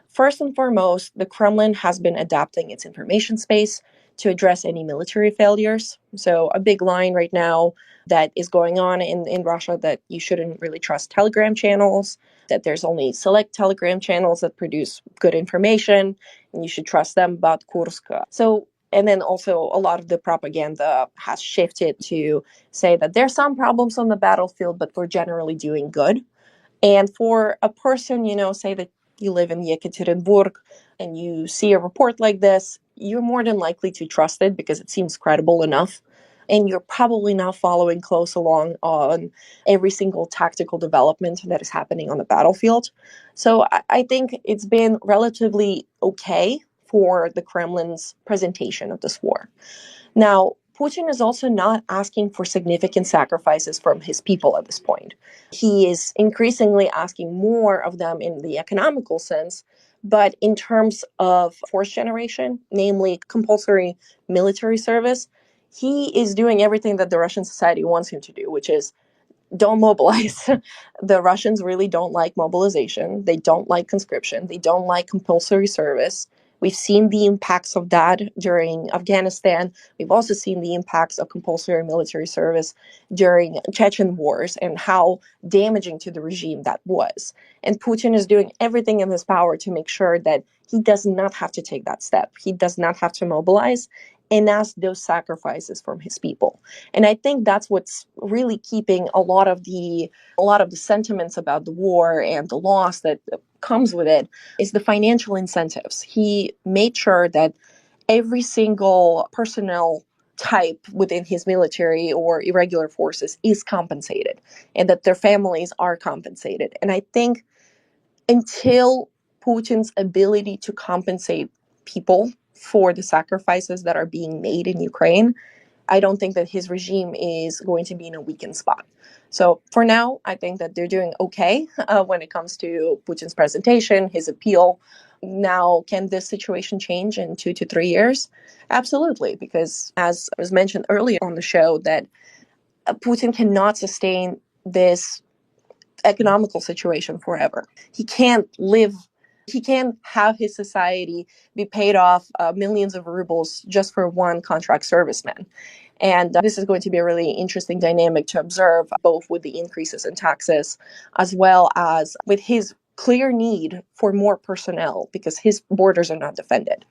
First and foremost, the Kremlin has been adapting its information space to address any military failures. So a big line right now that is going on in Russia that you shouldn't really trust Telegram channels, that there's only select Telegram channels that produce good information, and you should trust them about Kursk. And then also a lot of the propaganda has shifted to say that there's some problems on the battlefield, but we're generally doing good. And for a person, say that you live in Yekaterinburg and you see a report like this, you're more than likely to trust it because it seems credible enough. And you're probably not following close along on every single tactical development that is happening on the battlefield. So I think it's been relatively okay for the Kremlin's presentation of this war. Now, Putin is also not asking for significant sacrifices from his people at this point. He is increasingly asking more of them in the economical sense, but in terms of force generation, namely compulsory military service, he is doing everything that the Russian society wants him to do, which is don't mobilize. The Russians really don't like mobilization. They don't like conscription. They don't like compulsory service. We've seen the impacts of that during Afghanistan. We've also seen the impacts of compulsory military service during Chechen wars and how damaging to the regime that was. And Putin is doing everything in his power to make sure that he does not have to take that step. He does not have to mobilize and ask those sacrifices from his people. And I think that's what's really keeping a lot of the sentiments about the war and the loss that comes with it is the financial incentives. He made sure that every single personnel type within his military or irregular forces is compensated and that their families are compensated. And I think until Putin's ability to compensate people for the sacrifices that are being made in Ukraine, I don't think that his regime is going to be in a weakened spot. So for now, I think that they're doing okay when it comes to Putin's presentation, his appeal. Now, can this situation change in 2 to 3 years? Absolutely, because as was mentioned earlier on the show, that Putin cannot sustain this economical situation forever. He can't have his society be paid off millions of rubles just for one contract serviceman. And this is going to be a really interesting dynamic to observe, both with the increases in taxes, as well as with his clear need for more personnel, because his borders are not defended.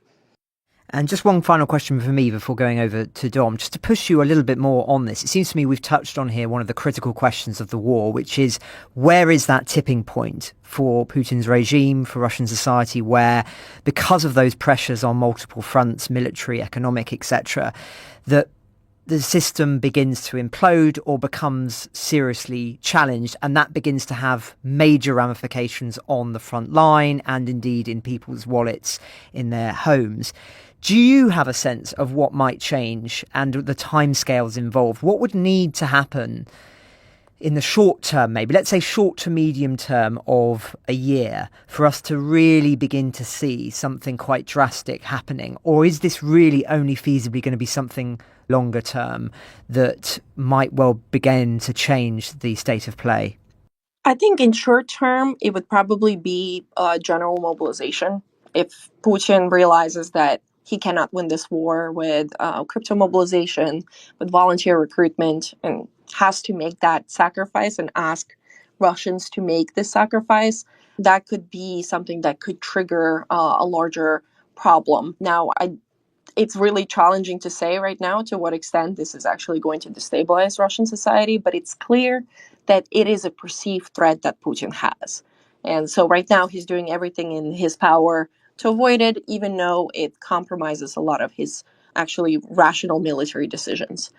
And just one final question for me before going over to Dom, just to push you a little bit more on this. It seems to me we've touched on here one of the critical questions of the war, which is where is that tipping point for Putin's regime, for Russian society, where because of those pressures on multiple fronts, military, economic, etc., that the system begins to implode or becomes seriously challenged, and that begins to have major ramifications on the front line and indeed in people's wallets in their homes. Do you have a sense of what might change and the timescales involved? What would need to happen in the short term, maybe, let's say short to medium term of a year, for us to really begin to see something quite drastic happening? Or is this really only feasibly going to be something longer term that might well begin to change the state of play? I think in short term, it would probably be general mobilization. If Putin realizes that he cannot win this war with crypto mobilization, with volunteer recruitment, and has to make that sacrifice and ask Russians to make this sacrifice, that could be something that could trigger a larger problem. Now, it's really challenging to say right now to what extent this is actually going to destabilize Russian society, but it's clear that it is a perceived threat that Putin has. And so right now he's doing everything in his power to avoid it, even though it compromises a lot of his actually rational military decisions.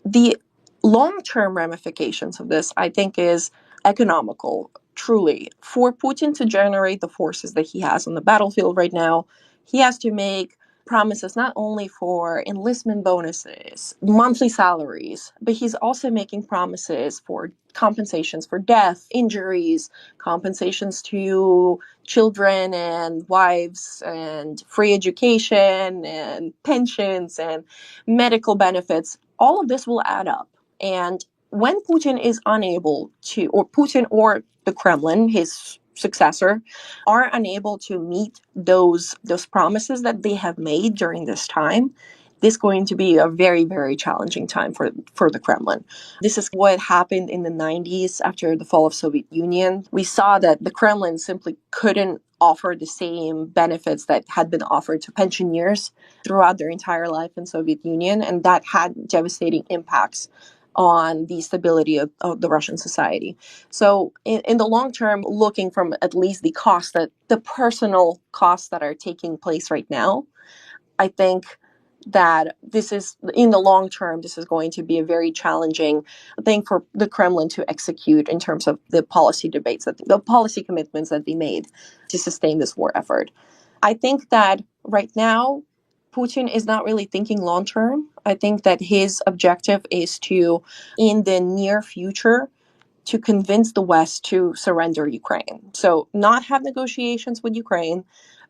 The long-term ramifications of this, I think, is economical, truly. For Putin to generate the forces that he has on the battlefield right now, he has to make promises not only for enlistment bonuses, monthly salaries, but he's also making promises for compensations for death, injuries, compensations to children and wives, and free education and pensions and medical benefits. All of this will add up. And when Putin is unable to, or Putin or the Kremlin, his successor, are unable to meet those promises that they have made during this time, this is going to be a very, very challenging time for the Kremlin. This is what happened in the 90s after the fall of Soviet Union. We saw that the Kremlin simply couldn't offer the same benefits that had been offered to pensioners throughout their entire life in Soviet Union, and that had devastating impacts on the stability of the Russian society. So in the long term, looking from at least the costs, that the personal costs that are taking place right now, I think that this is, in the long term, this is going to be a very challenging thing for the Kremlin to execute in terms of the policy debates, the policy commitments that they made to sustain this war effort. I think that right now, Putin is not really thinking long term. I think that his objective is to, in the near future, to convince the West to surrender Ukraine. So not have negotiations with Ukraine,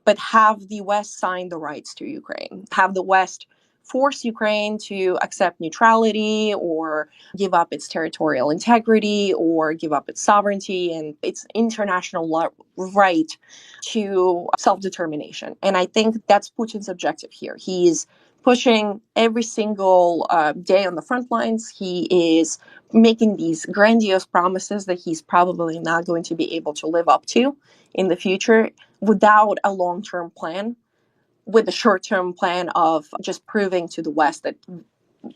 but have the West sign the rights to Ukraine. Have the West force Ukraine to accept neutrality or give up its territorial integrity or give up its sovereignty and its international right to self-determination. And I think that's Putin's objective here. He is pushing every single day on the front lines. He is making these grandiose promises that he's probably not going to be able to live up to in the future without a long-term plan, with a short-term plan of just proving to the West that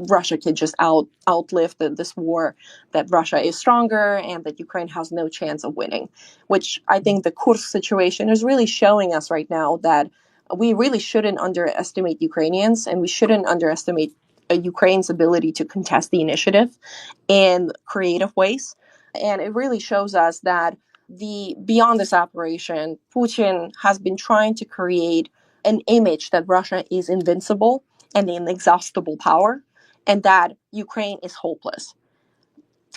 Russia can just outlive this war, that Russia is stronger and that Ukraine has no chance of winning, which I think the Kursk situation is really showing us right now that we really shouldn't underestimate Ukrainians, and we shouldn't underestimate Ukraine's ability to contest the initiative in creative ways. And it really shows us that beyond this operation, Putin has been trying to create an image that Russia is invincible and an inexhaustible power, and that Ukraine is hopeless.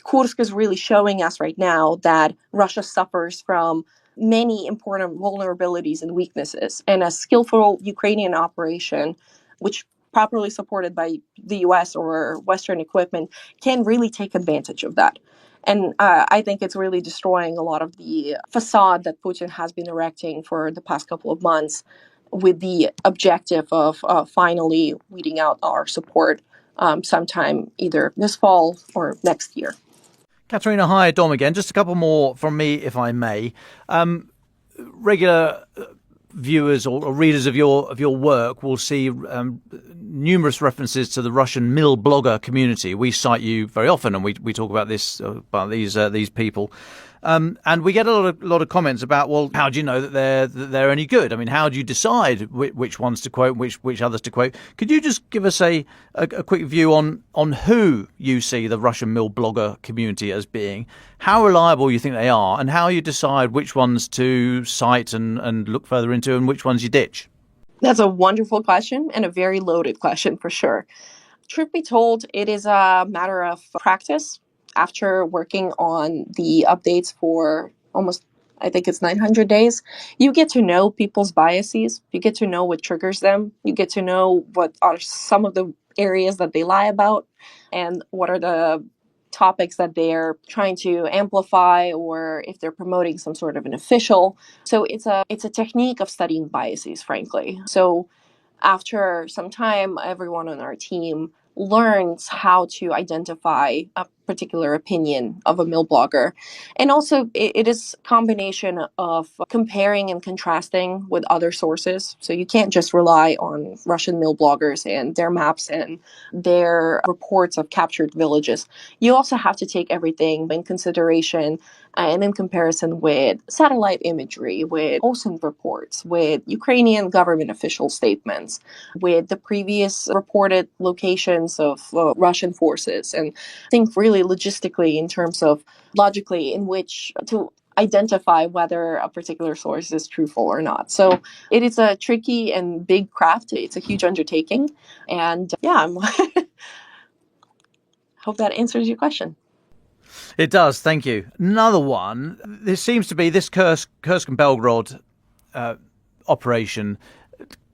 Kursk is really showing us right now that Russia suffers from many important vulnerabilities and weaknesses, and a skillful Ukrainian operation, which properly supported by the US or Western equipment, can really take advantage of that. And I think it's really destroying a lot of the facade that Putin has been erecting for the past couple of months, with the objective of finally weeding out our support sometime either this fall or next year. Kateryna, hi, Dom again. Just a couple more from me, if I may. Regular viewers or readers of your work will see numerous references to the Russian mill blogger community. We cite you very often, and we talk about this about these people. And we get a lot of comments about, well, how do you know that they're any good? I mean, how do you decide which ones to quote, which others to quote? Could you just give us a quick view on who you see the Russian mill blogger community as being, how reliable you think they are, and how you decide which ones to cite and look further into and which ones you ditch? That's a wonderful question and a very loaded question for sure. Truth be told, it is a matter of practice. After working on the updates for almost, I think it's 900 days, you get to know people's biases. You get to know what triggers them. You get to know what are some of the areas that they lie about, and what are the topics that they're trying to amplify, or if they're promoting some sort of an official. So it's a technique of studying biases, frankly. So after some time, everyone on our team learns how to identify a particular opinion of a mill blogger. And also, it is a combination of comparing and contrasting with other sources. So you can't just rely on Russian mill bloggers and their maps and their reports of captured villages. You also have to take everything in consideration and in comparison with satellite imagery, with OSINT reports, with Ukrainian government official statements, with the previous reported locations of Russian forces, and think really logistically in terms of logically in which to identify whether a particular source is truthful or not. So it is a tricky and big craft. It's a huge undertaking. And yeah, hope that answers your question. It does, thank you. Another one, there seems to be this Kursk and Belgorod operation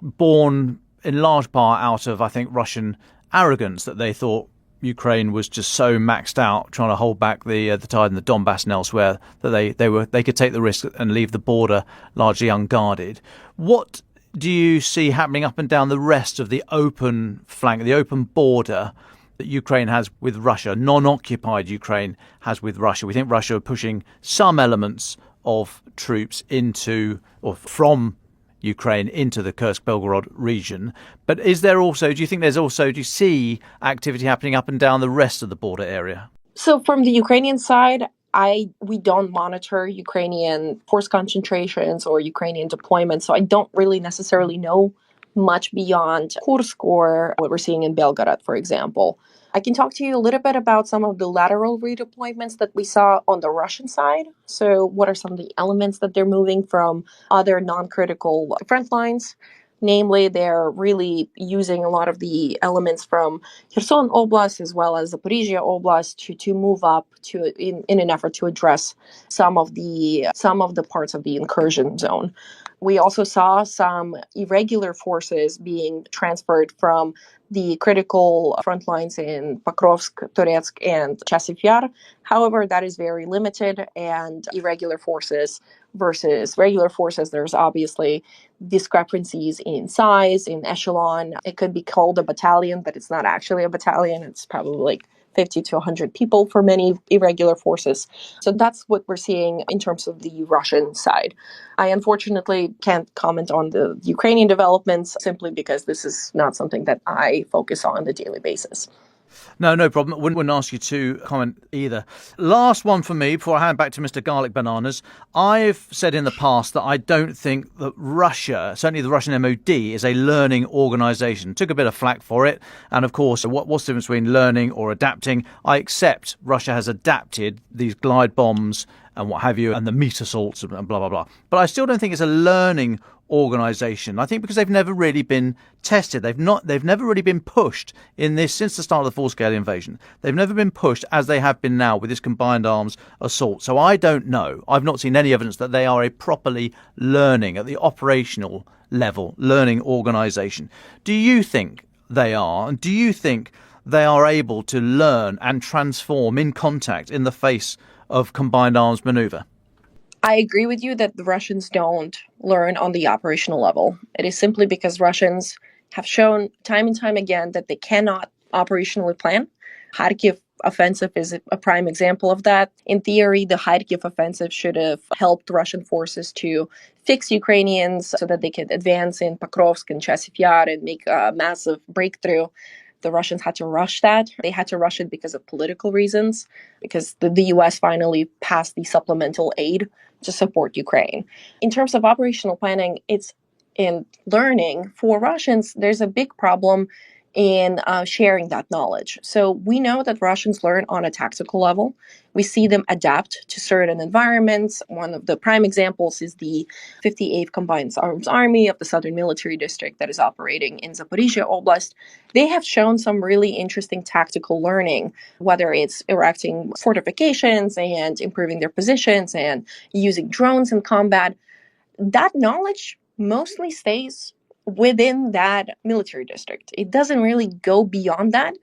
born in large part out of, I think, Russian arrogance, that they thought Ukraine was just so maxed out trying to hold back the tide in the Donbass and elsewhere that they could take the risk and leave the border largely unguarded. What do you see happening up and down the rest of the open flank, the open border that Ukraine has with Russia, non-occupied Ukraine has with Russia? We think Russia are pushing some elements of troops into or from Ukraine into the Kursk-Belgorod region. But is there also, do you see activity happening up and down the rest of the border area? So from the Ukrainian side, we don't monitor Ukrainian force concentrations or Ukrainian deployments, so I don't really necessarily know much beyond Kursk or what we're seeing in Belgorod, for example. I can talk to you a little bit about some of the lateral redeployments that we saw on the Russian side. So what are some of the elements that they're moving from other non-critical front lines? Namely, they're really using a lot of the elements from Kherson Oblast as well as Zaporizhia Oblast to move up in an effort to address some of the parts of the incursion zone. We also saw some irregular forces being transferred from the critical front lines in Pokrovsk, Toretsk, and Chasiv Yar. However, that is very limited, and irregular forces versus regular forces, there's obviously discrepancies in size, in echelon. It could be called a battalion, but it's not actually a battalion. It's probably like 50 to 100 people for many irregular forces. So that's what we're seeing in terms of the Russian side. I unfortunately can't comment on the Ukrainian developments simply because this is not something that I focus on a daily basis. No problem. Wouldn't ask you to comment either. Last one for me before I hand back to Mr. Garlic Bananas. I've said in the past that I don't think that Russia, certainly the Russian MOD, is a learning organisation. Took a bit of flack for it. And of course, what's the difference between learning or adapting? I accept Russia has adapted these glide bombs and what have you, and the meat assaults and blah, blah, blah. But I still don't think it's a learning organisation. I think because they've never really been tested. They've never really been pushed in this since the start of the full-scale invasion. They've never been pushed as they have been now with this combined arms assault. So I don't know. I've not seen any evidence that they are a properly learning at the operational level, learning organisation. Do you think they are? And do you think they are able to learn and transform in contact in the face of combined arms manoeuvre? I agree with you that the Russians don't learn on the operational level. It is simply because Russians have shown time and time again that they cannot operationally plan. Kharkiv offensive is a prime example of that. In theory, the Kharkiv offensive should have helped Russian forces to fix Ukrainians so that they could advance in Pokrovsk and Chasiv Yar and make a massive breakthrough. The Russians had to rush that. They had to rush it because of political reasons, because the US finally passed the supplemental aid to support Ukraine. In terms of operational planning, it's in learning. For Russians, there's a big problem in sharing that knowledge. So we know that Russians learn on a tactical level. We see them adapt to certain environments. One of the prime examples is the 58th Combined Arms Army of the Southern Military District that is operating in Zaporizhia Oblast. They have shown some really interesting tactical learning, whether it's erecting fortifications and improving their positions and using drones in combat. That knowledge mostly stays within that military district. It doesn't really go beyond that.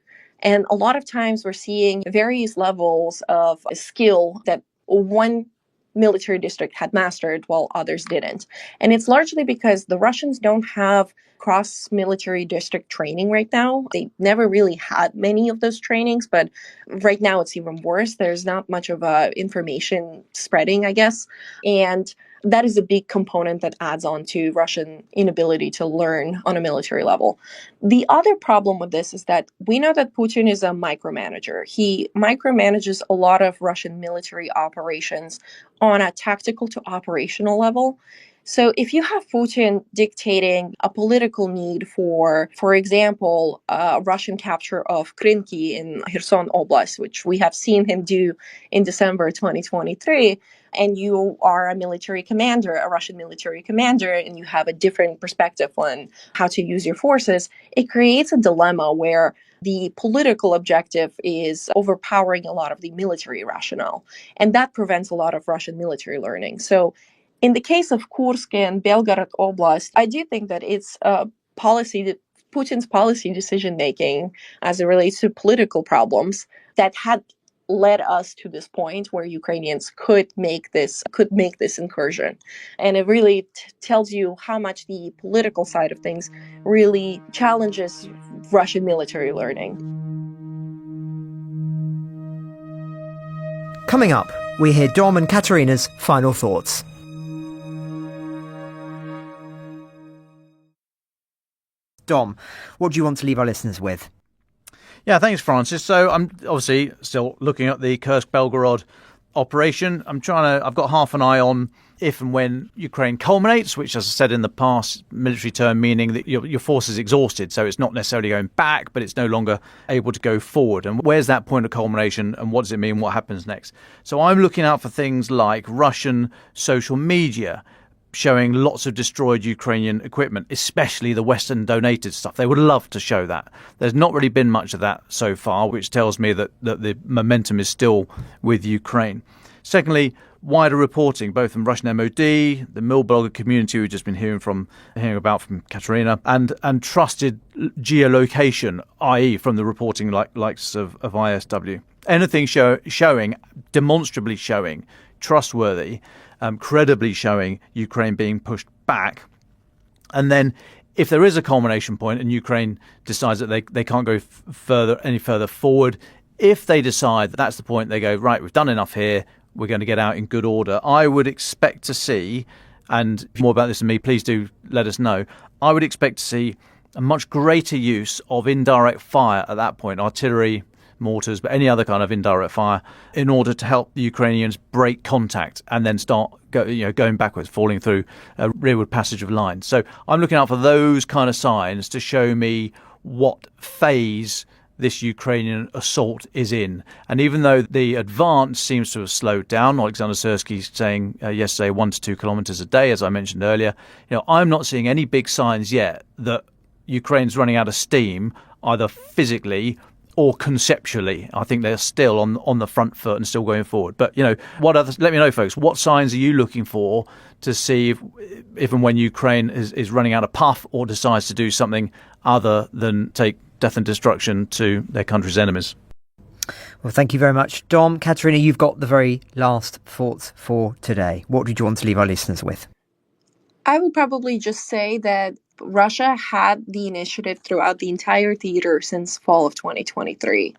And a lot of times we're seeing various levels of skill that one military district had mastered while others didn't. And it's largely because the Russians don't have cross-military district training right now. They never really had many of those trainings, but right now it's even worse. There's not much of information spreading, I guess. And that is a big component that adds on to Russian inability to learn on a military level. The other problem with this is that we know that Putin is a micromanager. He micromanages a lot of Russian military operations on a tactical to operational level. So if you have Putin dictating a political need for example, Russian capture of Krynki in Kherson Oblast, which we have seen him do in December 2023, and you are a military commander, a Russian military commander, and you have a different perspective on how to use your forces, it creates a dilemma where the political objective is overpowering a lot of the military rationale, and that prevents a lot of Russian military learning. So in the case of Kursk and Belgorod Oblast, I do think that it's a policy that Putin's policy decision-making as it relates to political problems that had led us to this point where Ukrainians could make this incursion. And it really tells you how much the political side of things really challenges Russian military learning. Coming up, we hear Dom and Kateryna's final thoughts. Dom, what do you want to leave our listeners with? Yeah, thanks, Francis. So I'm obviously still looking at the Kursk-Belgorod operation. I've got half an eye on if and when Ukraine culminates, which, as I said in the past, military term meaning that your force is exhausted. So it's not necessarily going back, but it's no longer able to go forward. And where's that point of culmination and what does it mean? What happens next? So I'm looking out for things like Russian social media showing lots of destroyed Ukrainian equipment, especially the Western donated stuff. They would love to show that. There's not really been much of that so far, which tells me that the momentum is still with Ukraine. Secondly, wider reporting, both from Russian MOD, the mill blogger community we've just been hearing about from Kateryna, and trusted geolocation, i.e. from the reporting likes of ISW. Anything showing, demonstrably showing, trustworthy, credibly showing Ukraine being pushed back. And then if there is a culmination point and Ukraine decides that they can't go any further forward, if they decide that that's the point, they go, right, we've done enough here, we're going to get out in good order. I would expect to see, and more about this than me, please do let us know, I would expect to see a much greater use of indirect fire at that point, artillery, mortars, but any other kind of indirect fire, in order to help the Ukrainians break contact and then start going backwards, falling through a rearward passage of lines. So I'm looking out for those kind of signs to show me what phase this Ukrainian assault is in. And even though the advance seems to have slowed down, Alexander Syrsky saying yesterday 1 to 2 kilometres a day, as I mentioned earlier, I'm not seeing any big signs yet that Ukraine's running out of steam, either physically or conceptually. I think they're still on the front foot and still going forward. But, let me know, folks, what signs are you looking for to see if and when Ukraine is running out of puff or decides to do something other than take death and destruction to their country's enemies? Well, thank you very much, Dom. Kateryna, you've got the very last thoughts for today. What did you want to leave our listeners with? I would probably just say that Russia had the initiative throughout the entire theater since fall of 2023.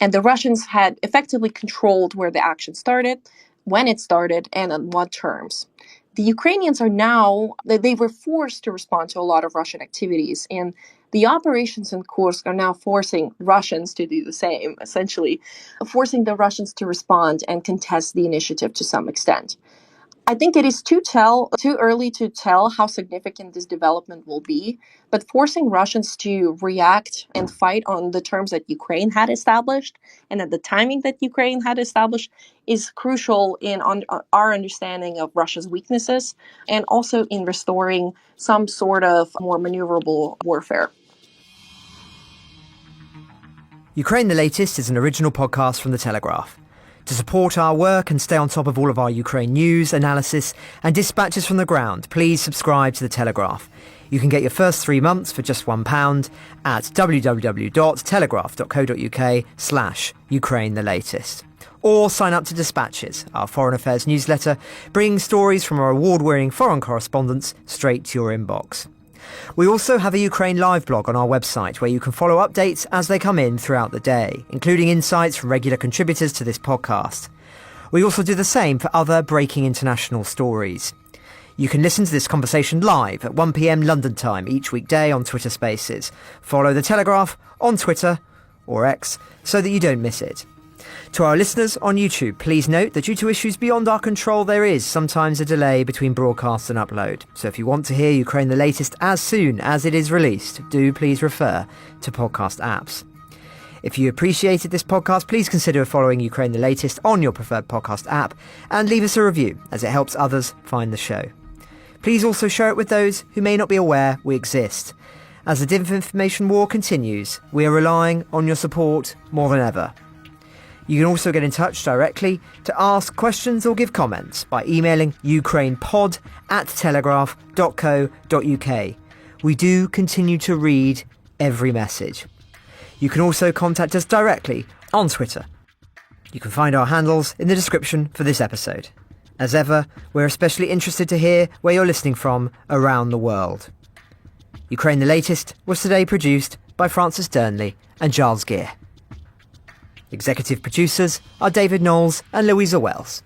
And the Russians had effectively controlled where the action started, when it started, and on what terms. The Ukrainians are now, they were forced to respond to a lot of Russian activities. And the operations in Kursk are now forcing Russians to do the same, essentially forcing the Russians to respond and contest the initiative to some extent. I think it is too early to tell how significant this development will be, but forcing Russians to react and fight on the terms that Ukraine had established and at the timing that Ukraine had established is crucial in our understanding of Russia's weaknesses and also in restoring some sort of more maneuverable warfare. Ukraine the Latest is an original podcast from The Telegraph. To support our work and stay on top of all of our Ukraine news, analysis and dispatches from the ground, please subscribe to The Telegraph. You can get your first 3 months for just £1 at www.telegraph.co.uk/Ukraine the Latest. Or sign up to Dispatches, our foreign affairs newsletter, bringing stories from our award-winning foreign correspondents straight to your inbox. We also have a Ukraine live blog on our website where you can follow updates as they come in throughout the day, including insights from regular contributors to this podcast. We also do the same for other breaking international stories. You can listen to this conversation live at 1 p.m. London time each weekday on Twitter Spaces. Follow The Telegraph on Twitter or X so that you don't miss it. To our listeners on YouTube, please note that due to issues beyond our control, there is sometimes a delay between broadcast and upload. So if you want to hear Ukraine the Latest as soon as it is released, do please refer to podcast apps. If you appreciated this podcast, please consider following Ukraine the Latest on your preferred podcast app and leave us a review as it helps others find the show. Please also share it with those who may not be aware we exist. As the disinformation war continues, we are relying on your support more than ever. You can also get in touch directly to ask questions or give comments by emailing ukrainepod@telegraph.co.uk. We do continue to read every message. You can also contact us directly on Twitter. You can find our handles in the description for this episode. As ever, we're especially interested to hear where you're listening from around the world. Ukraine the Latest was today produced by Francis Dearnley and Giles Gear. Executive producers are David Knowles and Louisa Wells.